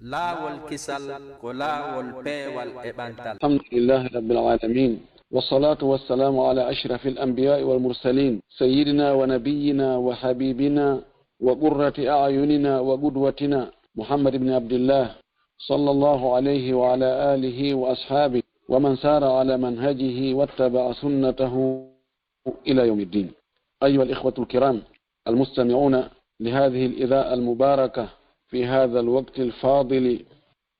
Laawolkisal ko laawol peewal e ɓantal. Alhamdulillahi rabbil alamin. والصلاة والسلام على أشرف الأنبياء والمرسلين سيدنا ونبينا وحبيبنا وقرة أعيننا وقدوتنا محمد بن عبد الله صلى الله عليه وعلى آله وأصحابه ومن سار على منهجه واتبع سنته إلى يوم الدين. أيها الإخوة الكرام المستمعون لهذه الإذاعة المباركة في هذا الوقت الفاضل،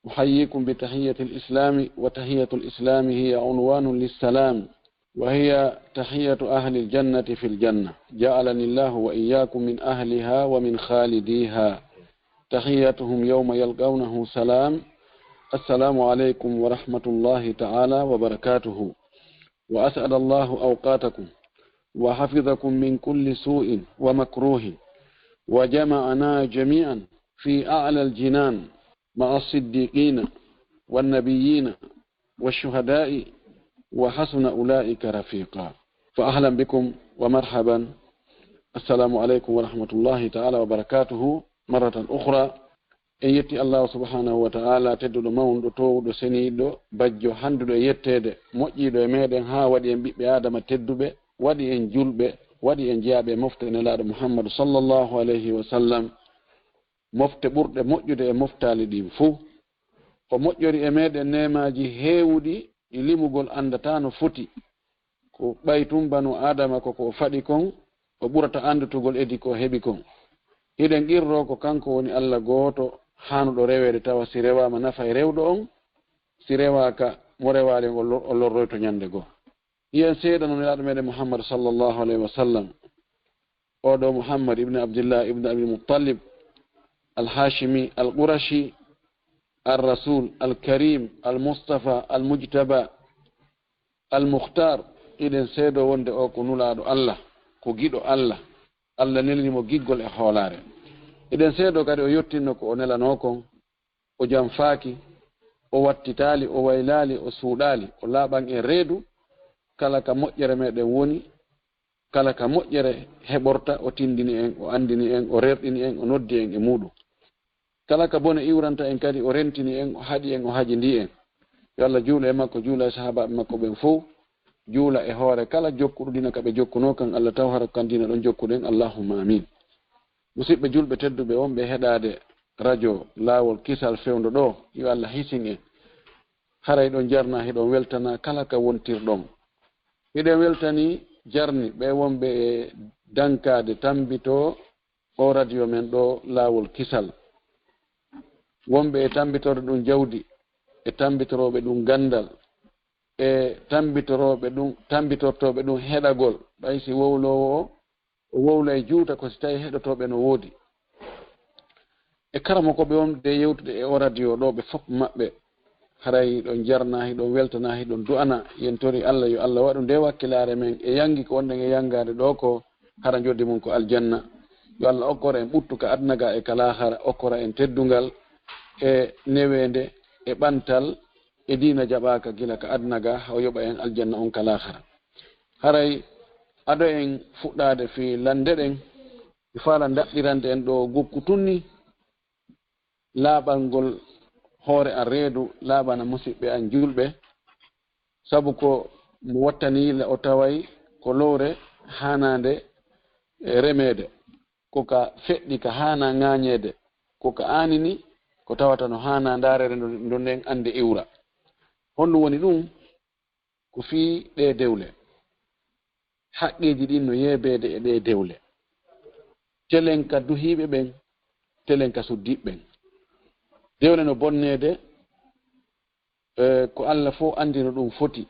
أحييكم بتحية الإسلام، وتحية الإسلام هي عنوان للسلام، وهي تحية أهل الجنة في الجنة. جعلني الله وإياكم من أهلها ومن خالديها. تحياتهم يوم يلقونه سلام. السلام عليكم ورحمة الله تعالى وبركاته، وأسعد الله أوقاتكم وحفظكم من كل سوء ومكروه، وجمعنا جميعا في أعلى الجنان مع الصديقين والنبيين والشهداء وحسن أولئك رفيقا. فأهلا بكم ومرحبا. السلام عليكم ورحمة الله تعالى وبركاته مرة أخرى. en yetti Allah subhanahu wa ta'ala tedduɗo mawnuɗo towɗo seniɗo bajjo handuɗo e yettede moƴƴiɗo e meɗen ha waɗi en ɓiɓɓe adama tedduɓe, waɗi en julɓe, waɗi en jeyaɓe mofte nelaɗo Muhammad sallallahu alayhi wa sallam, mofte ɓurɗe moƴƴude e moftali ɗin fuu. o moƴƴori e meɗen nemaji heewuɗi ɗi limugol andata no foti. ko ɓaytum banu adama koko faɗi kon, o ɓurata andutugol edi ko heɓi kon. hiɗen qirro ko kanko woni Allah gooto hanuɗo rewede, tawa si rewama nafa e rewɗo on, si rewaka mo rewali o lorroy to ñande goo. hiyen seeɗa noon nelaɗo meɗen Muhammad sallallahu alayhi wa sallam, oɗo Mouhammad ibn Abdillah ibn Abi Muttalib al-Hashimi al-Qurashi al-Rasul al-Karim al-Mustafa al-Mujtaba al-Mukhtar. iɗen seedo wonde o ko nulaɗo Allah, ko giɗo Allah. Allah nelnimo giggol e hoolare. eɗen seedo kadi o yettinno ko o nelano kon, o janfaaki, o wattitali, o waylali, o suuɗali, o laaɓan e reedu. kala ka moƴƴere meɗen woni, kala ka moƴƴere heɓorta, o tindini en, o andini en, o rerɗini en, o noddi en e muɗum. kala ka bone iwranta en kadi o rentini en, o haɗi en, o hajindi en. yo Allah juula e makko, juula e sahabaɓe makko ɓen fof, juula e hoore kala jokkuɗo dina ka ɓe jokkuno kan. Allah taw hara kan dina ɗon jokkuɗen. Allahumma amin. musidɓe julɓe tedduɓe wonɓe heɗade radio Laawolkisal fewndo ɗo, yo Allah hisin en. haray ɗon jarna heɗon weltana kala ka wontirɗon. hiɗen weltani jarni ɓe wonɓe e dankade tambito o radio men ɗo Laawolkisal, wonɓe e tambitorde ɗum jawdi, e tambitoroɓe ɗum gandal, e tambitortoɓe ɗum heɗagol. ɓay si wowlowo o wowla e juuta ko si tawi heɗotoɓe no woodi. e karamokoɓe wonde yewtude e o radio ɗo ɓe fof maɓɓe haray ɗon jarna hiɗon weltana, hiɗon du'ana. yen tori Allah yo Allah waɗu nde wakkilare men e yangi ko wonɗen e yangade ɗo ko hara joddi mum ko aljanna. yo Allah okkora en ɓuttuka adnaga e kalahara, okkora en teddungal e newende e ɓantal e dina jaɓaka gila ka adnaga ha o yoɓa en aljanna on kalahara. haray aɗo en fuɗɗade fi lande ɗen e faala daɓɓirande en ɗo gokku tunni laaɓalngol hoore an reedu, laaɓana musidɓe an julɓe. sabu ko mo wattanile o taway ko lowre hanande remede, koka feɗɗi ka hana ŋañede, koka anini ko tawata no hana darere ndo nden ande iwra. honɗum woni ɗum ko fii ɗe dewle. haqqeji ɗin no yeebede e ɗe dewle. telen ka duhiɓe ɓen, telen ka suddiɓɓen. dewle no bonnede ko Allah fo andino ɗum foti.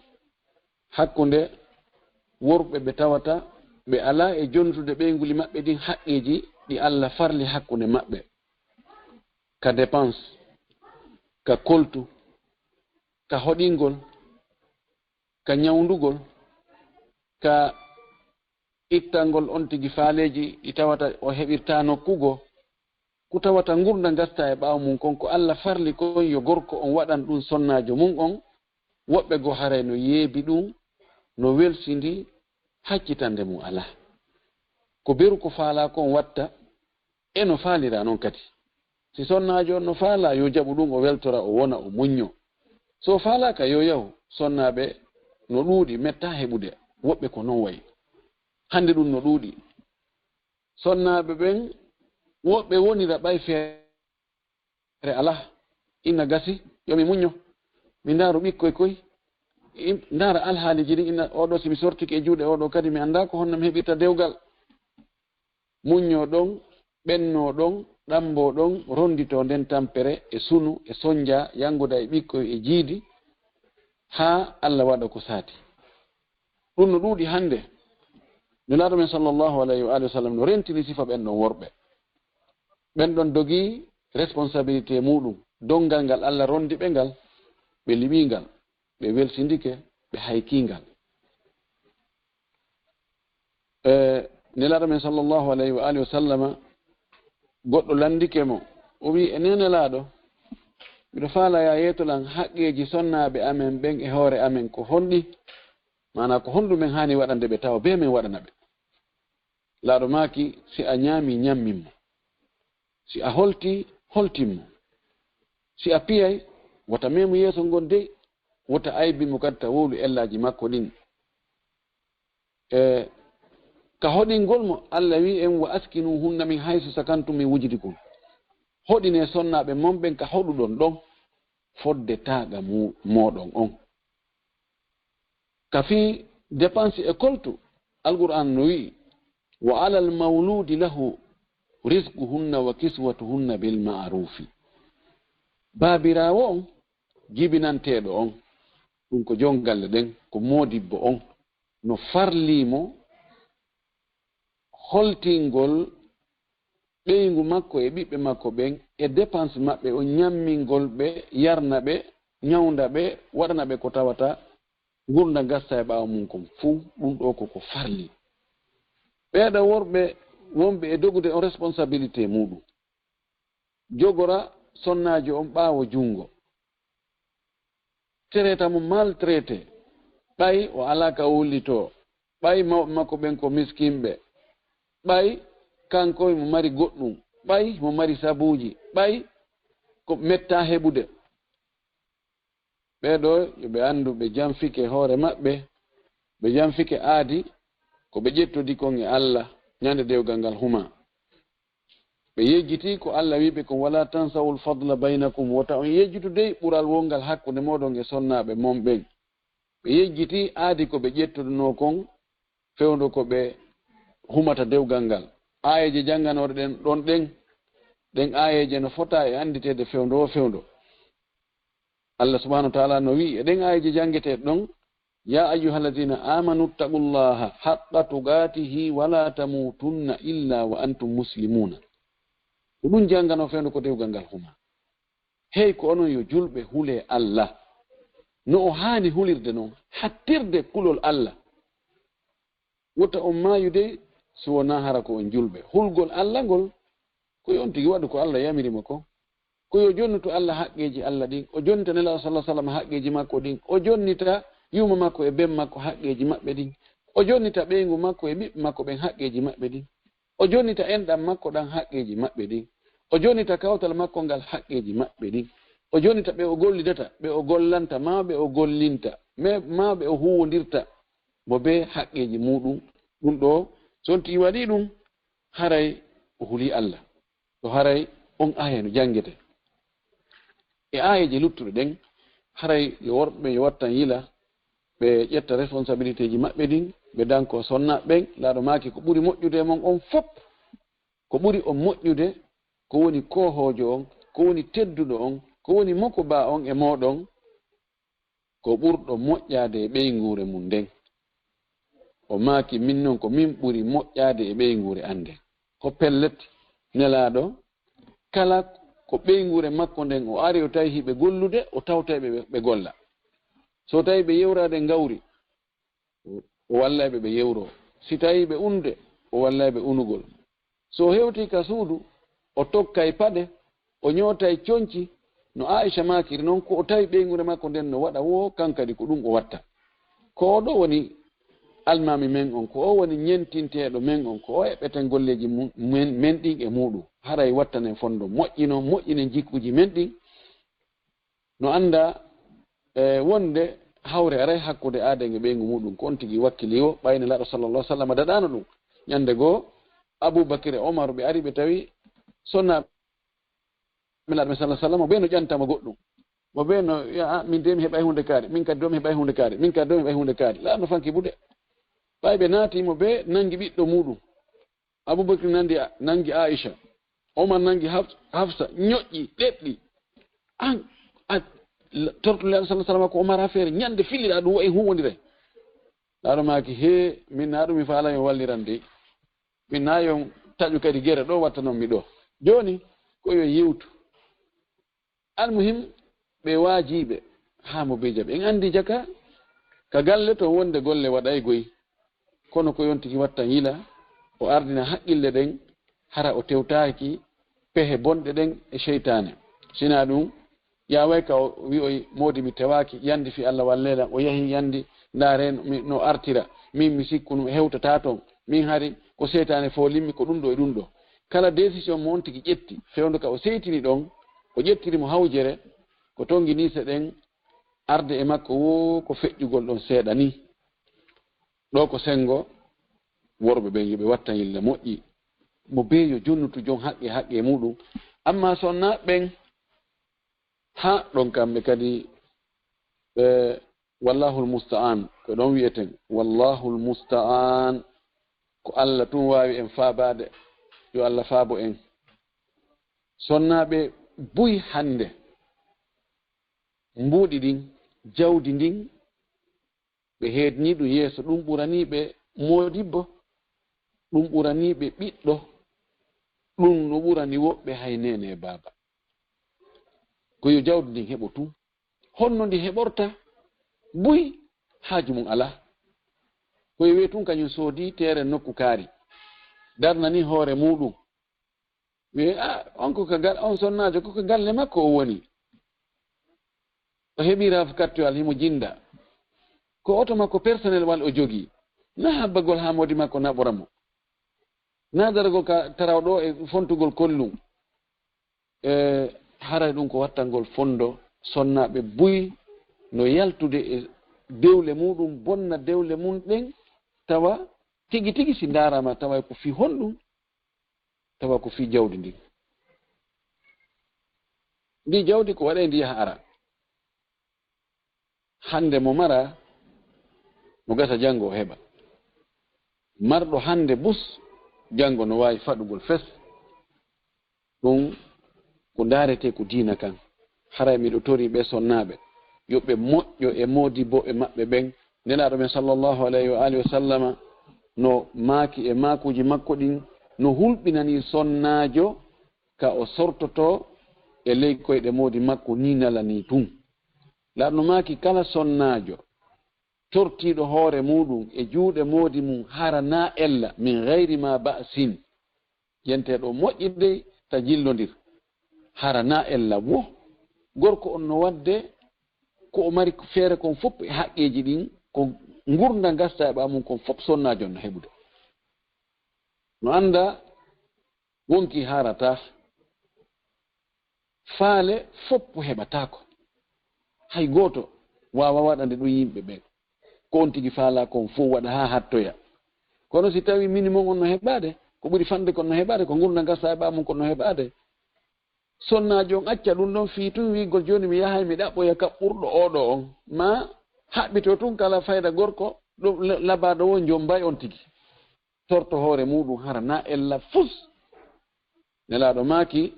hakkunde worɓe ɓe tawata ɓe ala e jontude ɓeyguli maɓɓe ɗin haqqeji ɗi Allah farli hakkunde maɓɓe, ka dépense, ka koltu, ka hoɗingol, ka ñawndugol, ka ittangol on tigi faaleji ɗi tawata o heɓirta nokkugo, ku tawata gurda gasta e ɓaawo mum kon. ko Allah farli kon yo gorko on waɗan ɗum sonnajo mum on. woɓɓe go haray no yeebi ɗum, no welsidi, haccitande mum ala. ko beru ko faala ko on watta e no faalira noon kadi. si sonnajo no faala yo jaɓu ɗum o weltora o wona o muñño so faalaka yo yahu sonnaɓe no ɗuuɗi metta heɓude woɓɓe ko non wayi hande ɗum no ɗuuɗi sonnaɓe ɓen woɓɓe wonira ɓay feere ala inna gasi yomi muñño mi ndaaru ɓikkoy koy ndaara alhaaliji ɗin inna oɗo simi sortiki e juuɗe oɗo kadi mi annda ko honno mi heɓirta dewgal muñño ɗon ɓenno ɗon ɗambo ɗon rondito nden tampere e sunu e sonja yanguda e ɓikkoy e jiidi ha Allah waɗa ko saati ɗum no ɗuuɗi hande nulaaɗo men sallllahu alayhi wa alihi wa sallam no rentini sifa ɓen ɗon worɓe ɓen ɗon dogi responsabilité muɗum dongal ngal Allah rondi ɓe ngal ɓe liɓingal ɓe welsindike ɓe haykingal nelaɗo men sallllahu alayhi wa alihi wa sallama goɗɗo landike mo o wi e nenelaɗo miɗo faala ya yetolan haqqeji sonnaɓe amen ɓen e hoore amen ko honɗi mana ko honɗumen hani waɗande ɓe tawa be men waɗana ɓe laaɗo maki si a ñaami ñamminmo si a holti holtinmo si a piyay wota memo yeeso ngon dey wota aybimo kadi ta wowlu ellaji makko ɗin ka hoɗingol mo Allah wi en wa askinu hunna min haysu sakantum min wujudikum hoɗine sonnaɓe momɓen ka hoɗuɗon ɗon fodde taaga moɗon on ka fi dépense e koltu alquran no wi wa ala almawludi lahu risquhunna wa kiswatuhunna bil ma'rufi babirawo on jibinanteɗo on ɗum ko jongalle ɗen ko modibbo on no farlimo holtingol ɓeygu makko e ɓiɓɓe makko ɓen e dépense maɓɓe o ñammingol ɓe yarna ɓe ñawda ɓe waɗana ɓe ko tawata gurda gasta e ɓawa mum kon fuu ɗum ɗo koko farli ɓeeɗa worɓe wonɓe e dogude on responsabilité muɗum jogora sonnajo on ɓaawo jungo traita mo maltraité ɓay o alaka wullito ɓay mawɓe makko ɓen ko miskinɓe ɓay kankoye mo mari goɗɗum ɓay mo mari sabuji ɓay ko metta heɓude ɓeɗo yoɓe andu ɓe janfike hoore maɓɓe ɓe janfike aadi ko ɓe ƴettodi kon e Allah ñande dewgal ngal huma ɓe yejjiti ko Allah wiɓe kon wala tansawul fadla baynakum wota on yejjutu dey ɓural wongal hakkude moɗon e sonnaɓe momɓen ɓe yejjiti aadi ko ɓe ƴettoduno kon fewndo ko ɓe humata dewgal ngal ayeje jannganoɗe ɗen ɗon ɗen ayeje no fota e anditede fewndo o fewndo Allah subhanahu wa ta'ala no wi e ɗen ayeje jangeteɗe ɗon ya ayyuhalladhina amanu taqullaha haqqa tugatihi wala tamutunna illa wa antum muslimuna ko ɗum janngano fewndo ko dewgal ngal huma hey ko onon yo julɓe hule Allah no o haani hulirde noon hattirde kulol Allah wota on maayude so wona hara ko on julɓe hulgol Allah ngol ko on tigi waɗu ko Allah yamirimo ko yo jonnuto Allah haqqeji Allah ɗin o jonnita nelaɗo sallah sallam haqqeji makko ɗin o jonnita yuma makko e ben makko haqqeji maɓɓe ɗin o jonnita ɓeygu makko e ɓiɓɓe makko ɓen haqqeji maɓɓe ɗin o jonnita enɗam makko ɗan haqqeji maɓɓe ɗin o jonnita kawtal makko ngal haqqeji maɓɓe ɗin o jonnita ɓe o gollidata ɓe o gollanta ma ɓe o gollinta ma ɓe o huwondirta bo be haqqeji muɗum ɗum ɗo sonti waɗi ɗum haray o huli Allah to haray on aya no jangete e ayeji luttuɗe ɗen haray yo worɓe yo wattan yila ɓe ƴetta responsabilité ji maɓɓe ɗin ɓe danko sonna ɓen laaɗo maki ko ɓuri moƴƴude mon on fop ko ɓuri on moƴƴude ko woni kohojo on ko woni tedduɗo on ko woni moko ba on e moɗon ko ɓurɗo moƴƴade e ɓeygure mum nden o maaki min noon ko min ɓuri moƴƴade e ɓeygure ande ko pellet nelaɗo kala ko ɓeygure makko nden o ari o tawi hiɓe gollude o tawta ɓe golla so tawi ɓe yewrade ngawri o wallayɓe ɓe yewro si tawi ɓe unde o wallayɓe unugol so hewti ka suudu o tokkay paɗe o ñootay coñci no Aisha makiri noon ko o tawi ɓeygure makko nden no waɗa wo kankadi ko ɗum o watta ko ɗo woni almami men on ko o woni ñentinteɗo men on ko o heɓeten golleji men ɗin e muɗum haray wattanen fondo moƴƴinen jikkuji men ɗin no anda wonde hawre aray hakkude aadenge ɓeygu muɗum ko on tigi wakkili o ɓayne laɗo sallallah sallam daɗano ɗum ñande goo aboubacry e omar ɓe ari ɓe tawi sonna laɗo sallah sallam o ɓe no ƴantama goɗɗum mo ɓe no min de mi heɓay hunde kaari min kadi do mi heɓay hunde kaari min kadi do mi heɓay hunde kaari laɗno fanki buɗe ɓay ɓe naatimo ɓe nangi ɓiɗɗo muɗum aboubacry nangi aicha omar nangi hafsa ñoƴƴi ɗeɗɗi an tortule aɗo sallah sallam ko omar affaire ñande filliɗa ɗum wayi huwodire laɗo maki he min na ɗum mi faalayo walliran de min nayon taƴu kadi guere ɗo wattanon mi ɗo joni koyo yewtu almuhim ɓe waajiɓe ha mo bejaɓe en andi jaka ka galle to wonde golle waɗay goyi kono ko yontiki watta yila o ardina haqqille ɗen hara o tewtaki pehe bonɗe ɗen e cheytane sina ɗum yaway ka o wi'oy modi mi tewaki yandi fi Allah wallela o yahi yandi ndaare no artira min mi sikku no hewtata toon min hari ko seytane fo limmi ko ɗum ɗo e ɗum ɗo kala décision mo on tigi ƴetti fewndo ka o seytini ɗon o ƴettirimo hawjere ko tongi seɗen arde e makko wo ko feƴƴugol ɗon seeɗa ni ɗo ko sengo worɓe ɓen yoɓe watta yille moƴƴi mo beeyo jonnutu jon haqqe muɗum amma sonna ɓen ha ɗon kamɓe kadi wallahul musta'an ko ɗon wiyeten wallahul musta'an ko Allah tun wawi en faabade yo Allah faabo en sonnaɓe buy hande mbuuɗi ɗin jawdi ndin ɓe heedni ɗum yeeso ɗum ɓuraniɓe modibbo ɗum ɓuraniɓe ɓiɗɗo ɗum no ɓurani woɓɓe haynene e baaba ko yo jawdi ndin heɓo tum honno ndi heɓorta buy haaju mum ala koye wiye tun kañum soodi tere nokku kaari darnani hoore muɗum wiye on on sonnajo koko galle makko o woni o heɓi raf kattoyal himo jinda ko oto makko personnel wal o jogii na habbagol ha modi makko naɓoramo na daragol ka tarawɗo e fontugol kollum haray ɗum ko wattangol fondo sonnaɓe buy no yaltude e dewle muɗum bonna dewle mum ɗen tawa tigi tigi si darama tawa ko fi honɗum tawa ko fi jawdi ndin ndi jawdi ko waɗe ndi yaha ara hande mo mara mo gasa jango o heɓa marɗo hande bus jango no wawi faɗugol fes ɗum ko darete ko diina kan haray miɗo tori ɓe sonnaɓe yoɓe moƴƴo e modibo e maɓɓe ɓen nelaɗo men sallllahu alayhi wa alihi wa sallama no maaki e makuji makko ɗin no hulɓinani sonnajo ka o sortoto e ley koyɗe modi makko ni nalani tun laɗno maaki kala sonnajo tortiɗo hoore muɗum e juuɗe modi mum hara na ella min gayri ma ba'sin yenteɗo moƴƴirde ta jillodir hara na ella wo gorko on no wadde ko o mari feere kon fof e haqqeji ɗin ko gurda gasta e ɓamum kon fof sonnajo no heɓude no anda wonki harata faale foppo heɓatako hay goto wawa waɗande ɗum yimɓe ɓe ko on tigi faala kon fof waɗa ha hattoya kono si tawi minimum on no heɓade ko ɓuri fande kon no heɓade ko gurda gasta e ɓamum kon no heɓade sonnajo on acca ɗum ɗon fii tun wigol joni mi yahay mi ɗaɓɓoya kaɓɓurɗo oɗo on ma haɓɓito tun kala fayda gorko ɗum labaɗo won jombay on tigi torto hoore muɗum hara na ella fus nelaɗo maaki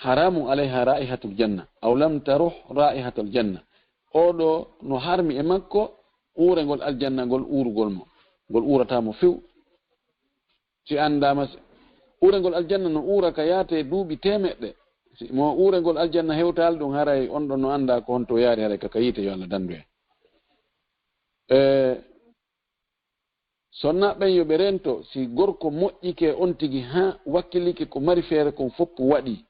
haramu alayha ra'ihatul janna aw lam taruh ra'ihatul janna oɗo no harmi e makko uurengol aljanna ngol uurugol mo ngol uuratamo few si andama uurengol aljanna no uura ka yaate duuɓi temeɗɗe mo uurengol aljanna hewtal ɗum haray on ɗon no anda ko honto yaari haray kaka yiite yo Allah dandu en sonnaɓen yoɓe rento si gorko moƴƴike on tigi ha wakkilike ko mari feere kon foppo waɗi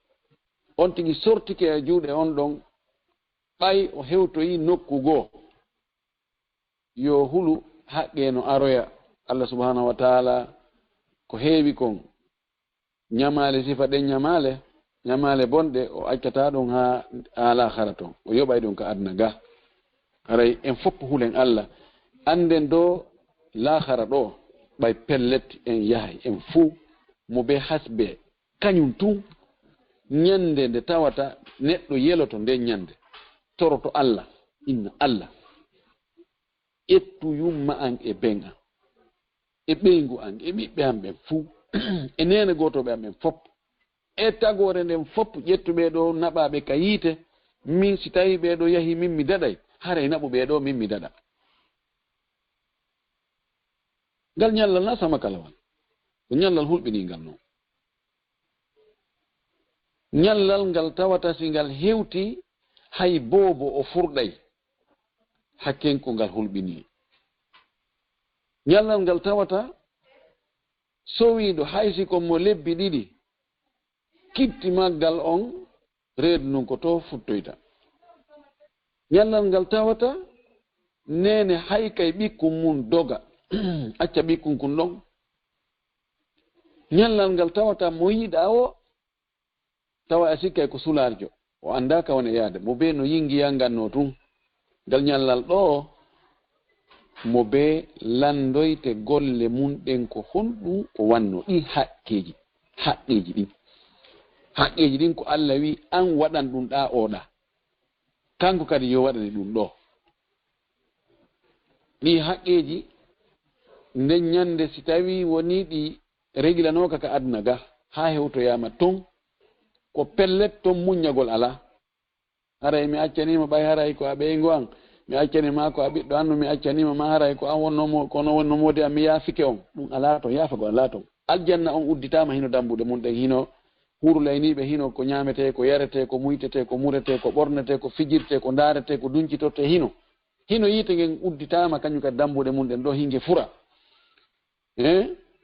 on tigi sortike e juuɗe on ɗon ɓay o hewtoyi nokku goo yo hulu haqqe no aroya Allah subhanahu wa ta'ala ko heewi kon nyamale sifa den nyamale bonde o accata don ha ala kharaton o yobay don ka adna ga aray en fop hulen Allah anden do la khara do bay pellet en yahay en fu mo be hasbe kanyum tun nyande de tawata neddo yeloto de nyande toroto Allah inna Allah ettu yumma an e benga e bengu an e bibbe ambe fu enene goto be ambe fop e tagore ndem fop jettube do nababe kayite min si tawi be do yahi min mi daday hare nabu be do min mi dada gal nyallal na sama kalawal nyallal hulbini ngal no nyallal ngal tawata singal hewti hay bobo o furday hakken ko ngal hulbini nyallal ngal tawata sowido haysi ko mo lebbi didi kitti maggal on rednu ko to futtoyta nyallal ngal tawata nene hay kay bikkum mun doga acca bikkum kun don nyallal ngal tawata mo yida o tawa asikay ko sularjo o andaka wona yaade mo be no yingi yanganno tun gal nyallal do mo be landoyte golle mun den ko hondu o wanno di hakkeji din ko Allah wi an wadan dum da oda kanko kadi yo wadani dum do ni hakkeji nden nyande si tawi woni di regilanoka ka adna ga ha hewto yama ton ko pellet ton munyagol ala haray mi accanima bay haray ko abe ngoan mi accanima ko abiddo annu mi accanima ma haray ko an wonno mo kono wonno modi am yafike on dum ala to yafa go ala to aljanna on udditama hino dambude mun den hino huru laynibe hino ko nyamete ko yarete ko muytete ko murete ko bornete ko fijirte ko darete ko duncitote hino yite ngen udditama kanyu ka dambude mun den do hinge fura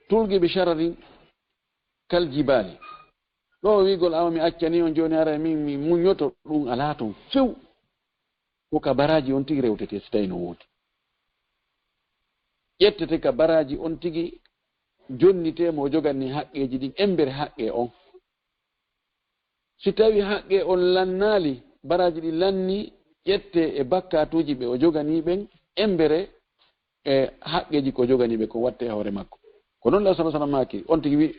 tulgi bi shararin kal jibali do wigol awmi accani on joni ara min munyoto dum ala ton few ko ka baraji on tigi rewtete stayno woti yettete ka baraji on tigi jonnite mo joganni haqqeji din embere haqqe on si tawi haqqe on lannali baraji di lanni yette e bakkatuji be o jogani ben embere e haqqeji ko jogani be ko watte hore makko ko non la sallallahu alaihi wasallam on tigi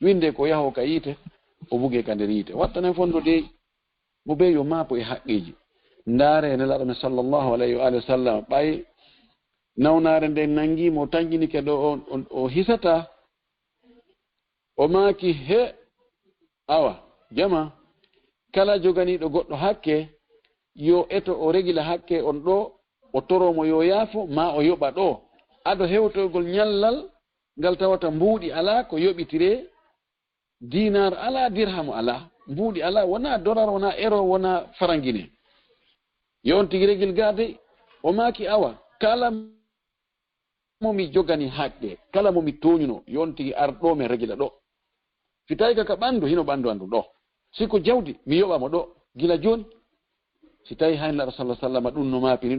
winde ko yaho ka yite o buge ka nder yite wattane fondo de mo be yo mapo e haqqeji ndare ne laado sallallahu alaihi wa sallam bay nawnare de nangi mo tangini ke do o hisata o maki he awa jama kala jogani do goddo hakke yo eto o regila hakke on do o toromo yo yafo ma o yoba do ado hewtogol nyallal ngal tawata mbuudi ala ko yobitire dinar ala dirham ala mbuudi ala wona dollar wona euro wona farangine yon tigregil gade o maki awa kala momi jogani hakke kala momi toñuno yon tigi ardo me regila do fitay ka bandu hino bandu andu do siko jawdi mi yoba mo do gila joni si tawi hayla rasulullah sallallahu alaihi wasallam dum no mapini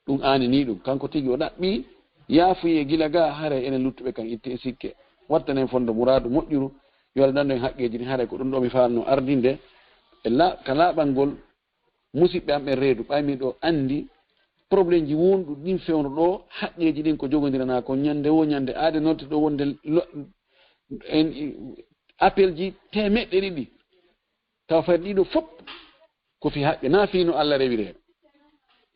dum ani ni dum kanko tigi o dabbi yaafuye gila ga hare enen luttube kan itte sikke wattanen fondo muradu moddiru yo dando en haqeji ni hare ko dum do mi faano ardinde e la kala bangol musibbe am be reedu baymi do andi problème ji wondu din fewno do haqeji din ko jogondirana ko nyande wo nyande ade notte do wonde en appel ji temedde didi taw faydi do fop ko fi haqqe na fino Allah rewire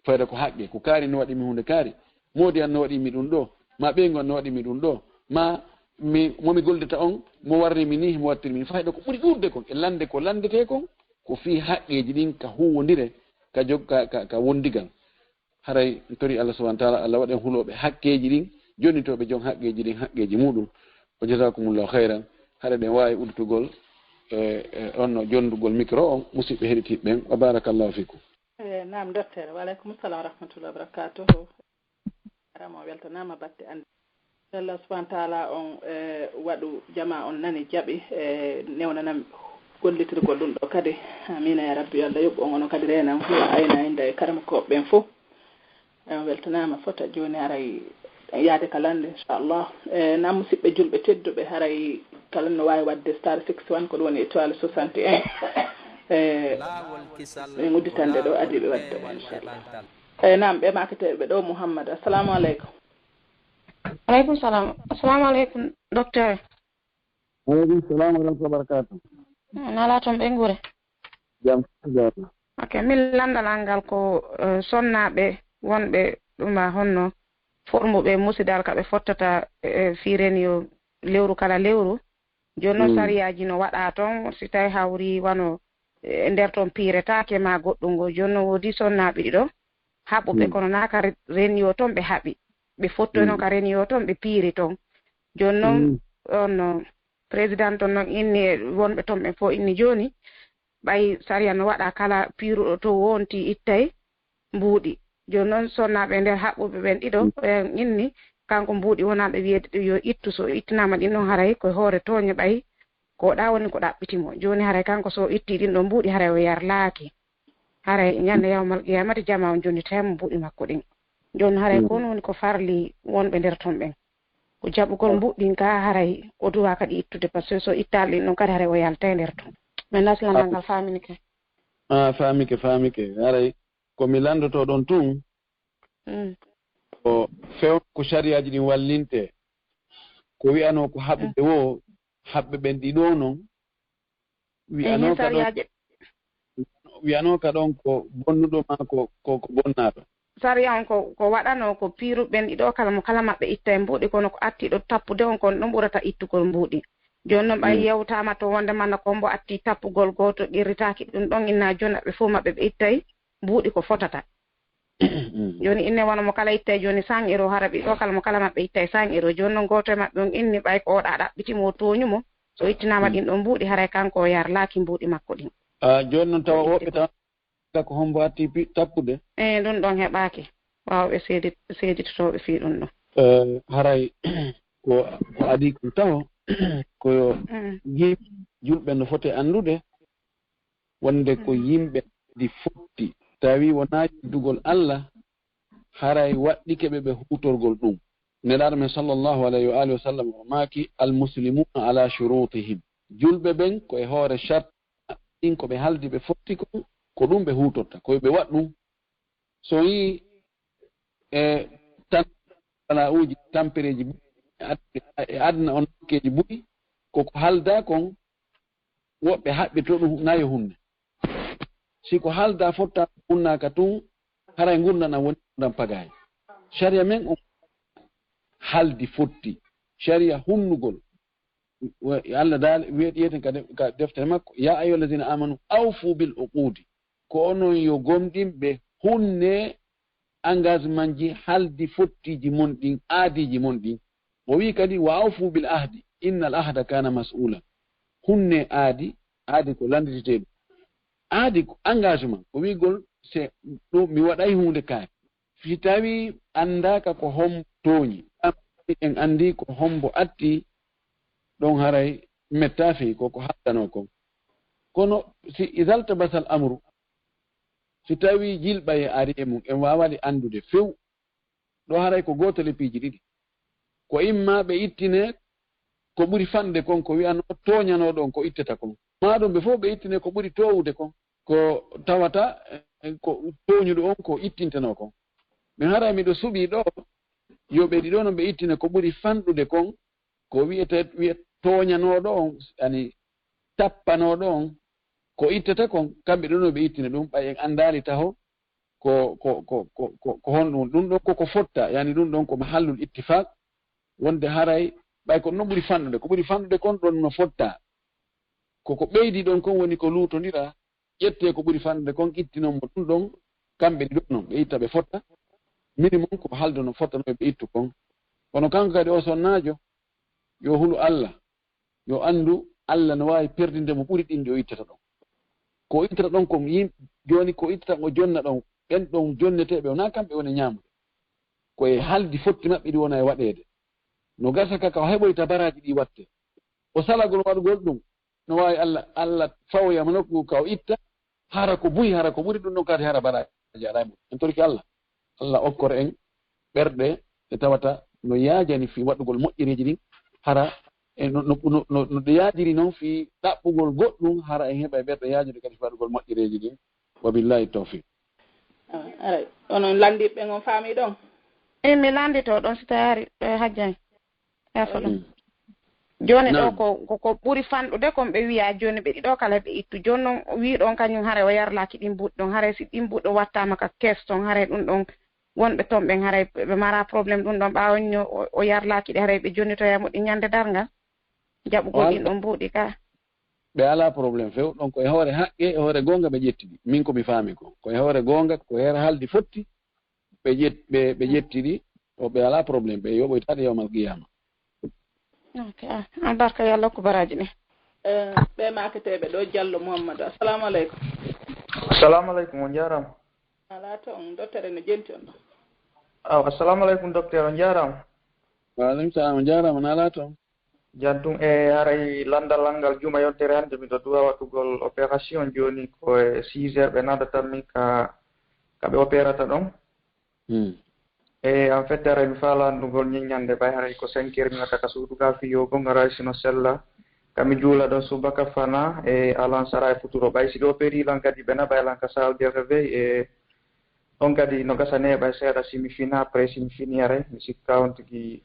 fayda ko haqqe ko kaari no wadi mi hunde kaari modi an no wadi mi dum do ma be ngon no wadi mi dum do ma mi momi goldeta on mo warri mi ni mo wattiri mi fayda ko buri durde kon e lande ko landete kon ko fi haqqeji din ka huwondire ka jogga ka wondigal haray tori Allah subhanahu wa ta'ala Allah waden hulobe haqqeji din jonitobe jon haqqeji din haqqeji mudum o jazakumullahu khairan hare den wawi udtugol onno jondugol micro on musibbe heditiben wa barakallahu fikum naam docteur wa alaykum assalam wa rahmatullahi wa barakatuh ramo weltanama batte ande Allah subhanahu wa ta'ala on wadu jama on nani jabi newnanam gollitirgol dum do kadi amina ya rabbi Allah yob on kadi renam fu ayna inda karam ko ben fu weltanama fota joni aray yaade kalande inchallah na musidɓe julɓe tedduɓe haray kala no wawi wadde star 61 ko ɗum woni étoile 61 min udditande ɗo adiɓe wadde o inchallah nam ɓe maketeɓe ɗo Mouhammad assalamu aleykum. Aleykum salam. Assalamu aleykum docteur. Waaleykum salam wa rahmatullahi wa barakatuh. Nala toon ɓe ngure. Jam. Ok, min landal ngal ko sonnaɓe wonɓe ɗuma honno formuɓe musidal ka ɓe fottata firen yo lewru kala lewru. Joni noon sariyaji no waɗa toon si tawi hawri wano nder toon piiretake ma goɗɗungo. Joni noon woodi sonnaɓe ɗiɗo haɓuɓe kono naka renio toon ɓe haɓi. Ɓe fottoyno ka renio toon ɓe piiri toon. Joni noon on président toon noon inni wonɓe toon ɓe fof inni joni ɓay sariya no waɗa kala piiruɗo to wonti ittay mbuuɗi. Joni noon sonnaɓe nder haɓɓuɓe ɓen ɗiɗo ɓen inni kanko mbuuɗi wonaɓe wiyede yo ittu so ittinama ɗin ɗon haray koye hoore toñe ɓay ko ɗa woni ko ɗaɓɓitimo. Joni haray kanko so itti ɗin ɗon mbuuɗi haray o yarlaaki haray ñande yawmal qiyamati jama on joni tawimo mbuuɗi makko ɗin. Joni haray ko woni ko farli wonɓe nder toon ɓen ko jaɓugol mbuɗɗin ka haray o duwa kadi ittude par ce que so ittal ɗin ɗon kadi haray o yalta nder toon. min naslandal ngal famike. Famike haray komi landoto ɗon tun ko few ko sariyaji ɗin wallinte ko wi'ano ko haɓɓuɓe wo haɓɓe ɓen ɗiɗo noon wiyano ka ɗon ko bonnuɗo ma ko bonnaɗo sariya on ko waɗano ko piiruɓen ɗiɗo kala mo kala maɓɓe itta e mbuuɗi kono ko attiɗo tappude on kon ɗon ɓurata ittugol mbuuɗi. Joni noon ɓay yewtama to wonde manna kombo atti tappugol goto qirritaki ɗum ɗon inna joni ɓe fof maɓɓe ɓe ittay mbuuɗi ko fotata. Joni inne wona mo kala ittay joni 100 € hara ɓiɗo kala mo kala maɓɓe ittay 100 €. Joni noon goto e maɓɓe on inni ɓay ko oɗa ɗaɓɓitimo toñumo so ittinama ɗin ɗon mbuuɗi haray kanko o yarlaki mbuuɗi makko ɗin. Joni noon tawa woɓɓe tawa ko hombo atti tappude ɗum ɗon heɓaki wawɓe seeditotoɓe fi ɗum ɗon haray ko adi ko taw ko julɓe no foti andude wonde ko yimɓe ɗi fotti tawi wona yiddugol Allah haray waɗɗike ɓe hutorgol ɗum. Nelaɗo men sallllahu alayhi wa alihi wa sallam o maaki almuslimuna ala shurutihim. Julɓe ɓen koye hoore charte ɗin ko ɓe haldi ɓe fotti ko ɗum ɓe hutorta koye ɓe waɗ ɗum. So yi tan bala'uji tampereji e adna on keji ɓuuri koko halda kon woɓɓe haɓɓe to ɗum nayo hunde. Si ko halda fotta hunnaka tun haray gurdana woni gurdam pagaye. Sharia men on haldi fotti sharia hunnugol Allah dal wiyeten ka deftere makko ya ayyuhal ladina amanu awfu bil uqudi ko onon yo gomɗin ɓe hunne engagement ji haldi fottiji mon ɗin aadiji mon ɗin. O wi kadi wa awfu bil ahdi innal ahda kana mas'ula. Hunne aadi ko landiteteɗo aadi ko engagement ko wigol se ɗo mi waɗay hunde kaari si tawi andaka ko hombo tooñi en andi ko hombo atti ɗon haray mettafi koko haddano kon kono si isalta basal amru si tawi jilɓaye ari e mum en wawaɗi andude few ɗo haray ko gotole piiji ɗiɗi ko imma ɓe ittine ko ɓuri fanɗe kon ko wiyano toñanoɗon ko ittata kon maɗum ɓe fof ɓe ittine ko ɓuri towude kon ko tawata ko toñuɗo on ko ittintano kon. Min haray miɗo suɓi ɗo yoɓe ɗiɗo non ɓe ittine ko ɓuri fanɗude kon ko wiye toñanoɗo on ani tappanoɗo on ko ittata kon kamɓe ɗo no ɓe ittine ɗum ɓay en andali taho ko honɗum ɗum ɗon koko fotta yani ɗum ɗon ko mahallul ittifaq wonde haray ɓay ko ɗon ɓuri fanɗude kon ɗon no fotta koko ɓeydi ɗon kon woni ko lutodira ƴette ko ɓuri fanɗude kon ittinon mo ɗum ɗon kamɓe ɗiɗo non ɓe itta ɓe fotta minimum ko haldo no fotta no ɓe ittu kon kono kanko kadi o sonnajo yo hulu Allah yo andu Allah no wawi perdinde mo ɓuri ɗin o ittata ɗon ko ittata ɗon ko joni ko ittata o jonna ɗon ɓen ɗon jonneteɓe wona kamɓe woni ñamude koye haldi fotti maɓɓe ɗi wona e waɗede no gasa kaka o heɓoyta baraji ɗi watte o salagol waɗugol ɗum no wawi Allah fawoyama nokku ka o itta hara ko buyi hara ko ɓuri ɗum ɗon kadi hara baraji aɗa mum en torki Allah okkore en ɓerɗe e tawata no yaajani fi waɗugol moƴƴereji ɗin hara no ɗe yaajiri noon fi ɗaɓɓugol goɗɗum hara en heɓa e ɓerɗo yaajude kadi fi waɗugol moƴƴereji ɗin wa billahi tawfiq. Aray onon landiɓe on faami ɗon? Mi landito ɗon so tawi ari hajjani yafa ɗum joni ɗo ko ɓuri fanɗude kon ɓe wiya joni ɓe ɗiɗo kala ɓe ittu joni noon wiɗon kañum haara o yarlaki ɗin buɗɗi ɗon haara si ɗin buɗɗo wattama ka caisse ton haara ɗum ɗon wonɓe toon ɓen haara ɓe mara probléme ɗum ɗon ɓawon o yarlaki ɗi haara ɓe jonitoyamo ɗi ñande dargal jaɓugol ɗin ɗon buuɗi ka ɓe ala probléme few ɗon koye hoore haqqe e hoore gonga ɓe ƴettiɗi min komi faami ko koye hoore gonga ko heera haldi fotti ɓe ƴettiɗi o ɓe ala probléme ɓe yoɓoytaɗe yawmal qiyama. ok an barka yo Allah ko baraji ɗi ɓe maketeɓe ɗo Diallo Mouhammadou assalamu aleykum. Assalamu aleykum on jarama. ala to on docteur no jenti on ɗo. Assalamu aleykum docteur on jarama. Waaleykum salam on jarama na ala to jantum haray landal ngal juma yontere hande miɗo duwa waɗugol opération joni ko 6 heures ɓe nadatami kaɓe opérata ɗon en fait haray mi faala andugol ñiññande ɓay haray ko 5 heures mi watta ka suudu ka fiyo gongaray sino sella kami juula ɗon subaka fana alan sara e futuro ɓay siɗo opérilan kadi ɓe naɓa elan ka salle de réveil ɗon kadi no gasane ɓay seeɗa simi fina après simi fini haray mi sikka on tigui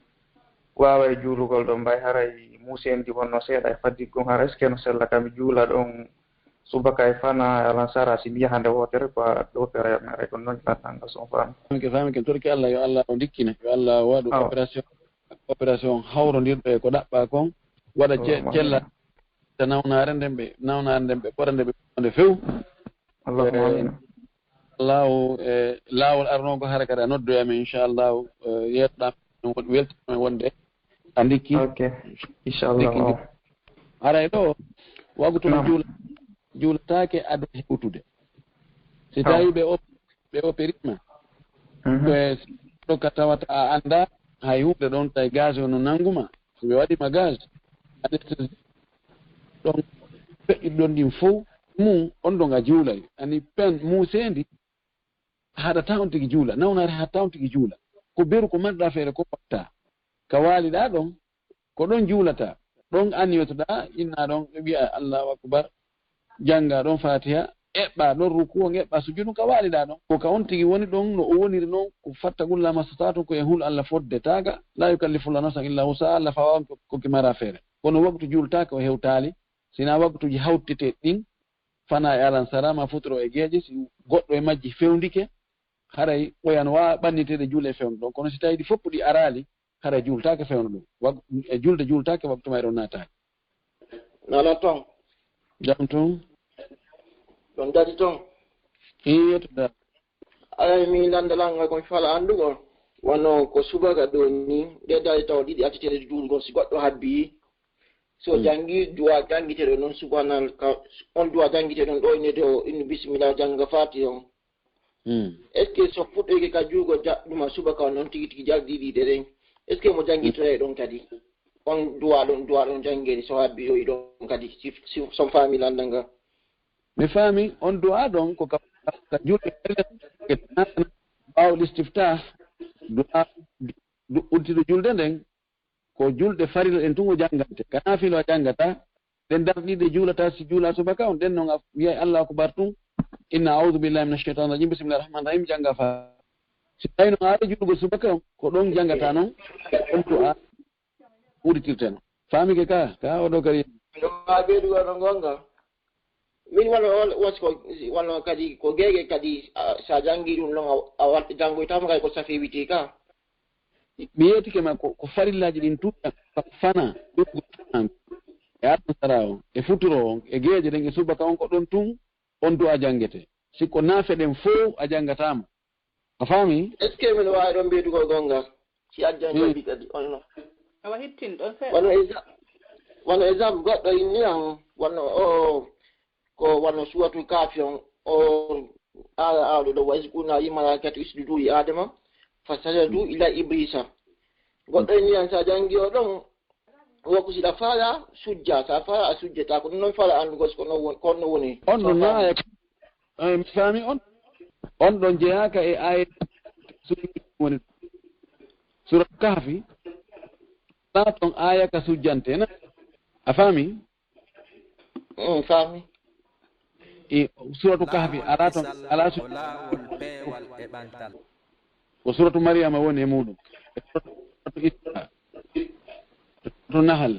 wawa e juulugol ɗon mbay haray musendi wonno seeɗa e faddiggum hara est ce que no sella kami juula ɗon subaka e fana alan sara simi yahande wotere ko ɗo opéré mi aray ko noon latanga son fami ken torki Allah yo Allah o dikkine yo Allah waɗu opération hawrodirɗo ko ɗaɓɓa kon waɗa cella ta nawnare nden ɓe ɓorande ɓe nde few laawol arnogo hara kadi a noddoyami inchallah yetɗam weltame wonde a ndikki inchallah aray ɗo wagu to juulatake ado hewtude si tawi ɓe opérima ɗo ka tawata a anda hay hunde ɗon tawi gaz ono nanguma so ɓe waɗima gaz anesthésie ɗon feƴƴiɗ ɗon ɗin fof mum on ɗon a juulay ani pen musendi haɗata on tigi juula nawnare hatta on tigi juula ko beru ko manɗa feere ko watta ka waaliɗa ɗon ko ɗon juulata ɗon anniyotoɗa inna ɗon ɓe wiya allahu akbar jannga ɗon fatiha eɓɓa ɗon ruku on eɓɓa sujudu ka waaliɗa ɗon ko ka on tigi woni ɗon no o woniri noon ko fattagulla masata to koye hul Allah fodde taga la yukallifullahu nafsan illa wusaha Allah fawawan koki mara feere kono waktu jultaka o hewtali sina waktuji hawtete ɗin fana e alan sarama futoro e geeje si goɗɗo e majji fewndike haray ɓoyan wawa ɓannitede juule fewno ɗon kono si tawi ɗi fopp ɗi arali haray jultake fewno ɗum e julde jultake waktu may ɗon nataki nala ton jam ton ɗon dadi ton yettoda alay mi landalanga komi fala andugol wonno ko subaka ɗo ni ɗe dadi taw ɗiɗi accitede julgol si goɗɗo habbi so jangi duwa jangiteɗo noon subhanal on duwa jangiteɗon ɗo inede o inni bisimilla janga fati on est ce que so fuɗɗoyke ka juugo jaɓɗuma subaka on noon tigi tigi jalɗiɗiɗe ɗen est ce que mo jangitoye ɗon kadi on duwa ɗon jangedi so habbi yoyi ɗon kadi si son faami landal ngal mi faami on du'a ɗon ko ka julɗe ɓaawo l'istifta du'a uddiɗo julde nden ko julɗe farilo en tun o janggante ka naafilo a janggata ɗen darɗiɗe juulata si juula subaka on ɗen noon a wiyay allahu akbar tun inna a'udhu billahi minash shaitanir rajim bismillahir rahmanir rahim janga fa si tawi noon aɗa juɗugo subaka on ko ɗon janggata noon on du'a uɗitirte no faamike ka oɗo kadi ma ɓeydugo ɗo gonga min wano kadi ko gege kadi sa jangi ɗum ɗon a jangoytama kadi ko safi witi ka mi yetike ma ko farillaji ɗin tuɗa fana ɗum e aɗan sara on e futuro on e geeje ɗen e subaka on ko ɗon tun on du'a jangete sikko naafe ɗen fof a jangatama a faami est ce que min wawi ɗon ɓeydugo gonga si a jangoyɗi kadi onno awa hittin ɗon seeɗa wano exemple goɗɗo inniyan wano ko wano suwatu kaafi on o awɗo ɗo waysi kuna yimalakatu isjudu li adama fasajadu ila iblisa goɗɗo inniyan sa jangi o ɗon wokku siɗa faala sujja sa faala a sujjata ko ɗum noon faala andugo ko no woni on ɗo naaya mi faami on ɗon jeyaka e aya woni surat kahfi ta ton aya ka sujjante na afami fami e suratu kahfi ala ton ala su ko suratu maryama woni e mudum to nahal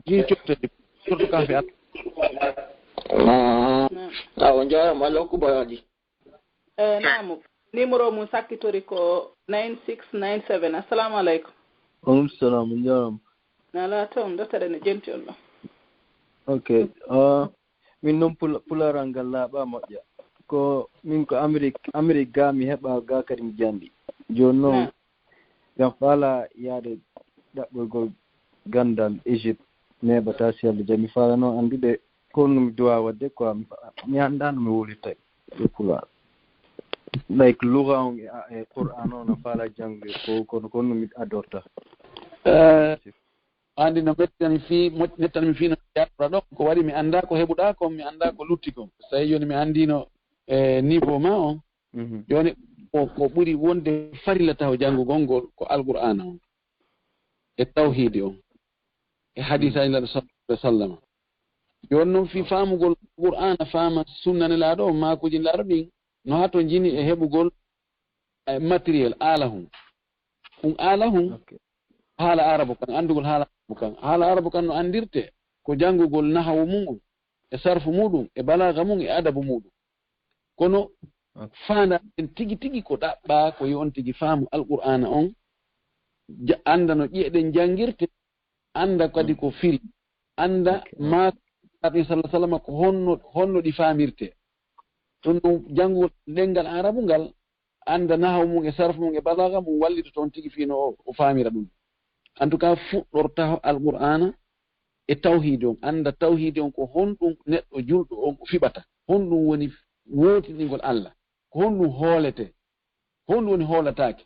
ji ciotte suratu kahfi on jaram Allah ko bayadi namu numéro mum sakkitori ko 9697 assalamu aleykum salam jaram nala toon dotere ne jenti on ɗo ok min noon pularangal laaɓa moƴƴa ko min ko amérique ga mi heɓa ga kadi mi jandi joni noon gam faala yaade ɗaɓɓoygol gandal égypte neɓata si Allah jaam mi faala noon andude konno mi duwa wadde quoi mi annda no mi wulirta e pular like lugha on e qur'an on no faala jangde ko konno mi adorta andi no nettani mi fino yatra ɗon ko waɗi mi annda ko heɓuɗa ko mi annda ko lutti ko so tawi joni mi anndino niveau ma on joni ko ɓuri wonde farilla taw janngugol ngol ko alqur'ana on e tawhidi on e hadisaji laɗo sallallahu alih wa sallam joni noon fi faamugol qur'ana faama sunnanelaaɗo o makuji laaɗo ɗin no ha to jini e heɓugol matériel ala hum ala hum haala arabu kan andugol haala arabu kan no andirte ko janngugol nahawu mum e sarfu muɗum e balaga mum e adabu muɗum kono faanda en tigi tigi ko ɗaɓɓa ko yo on tigi faamu alqur'ana on anda no ƴeeɗen janngirte anda kadi ko firi anda ma nabi sallallahu alaihi wasallam ko honno ɗi faamirte ɗum ɗum janngugol ɗengal arabu ngal anda nahawu mum e sarfu mum e balaga mum wallita toon tigi fino o faamira ɗum en tout cas fuɗɗorta alqur'ana e tawhidi on anda tawhidi on ko honɗum neɗɗo julɗo on ko fiɓata honɗum woni wotiɗingol Allah ko honɗum hoolete honɗum woni hoolatake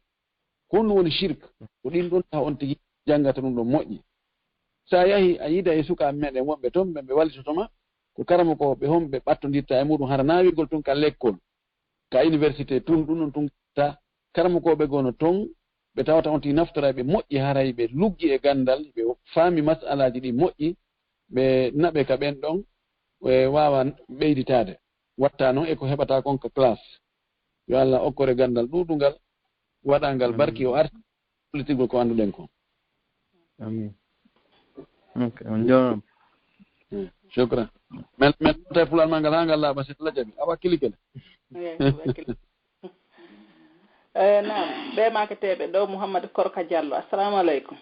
ko honɗum woni shirk ko ɗin ɗon taw on tigi janngata ɗum ɗon moƴƴi sa yahi a yida e sukaɓe meɗen wonɓe toon ɓe wallitotoma ko karama ko ɓe honɓe ɓattodirta e muɗum hara nawirgol tun ka l'école ka université tun ɗum ɗon tun ta karama koɓe gono toon ɓe tawata on tigi naftora ɓe moƴƴi haray ɓe luggi e gandal ɓe faami masalaji ɗi moƴƴi ɓe naɓe ka ɓen ɗon ɓe wawa ɓeyditade watta noon eko heɓata kon ka classe yo Allah okkore gandal ɗuɗungal waɗangal barki o arti politigol ko annduɗen ko amin ok on jarama shukran men ta pulal ma ngal ha ngal laaɓa si Allah jaɓi a wakkili kele naam ɓe maketeɓe ɗo Mouhammad Korka Diallo assalamu aleykum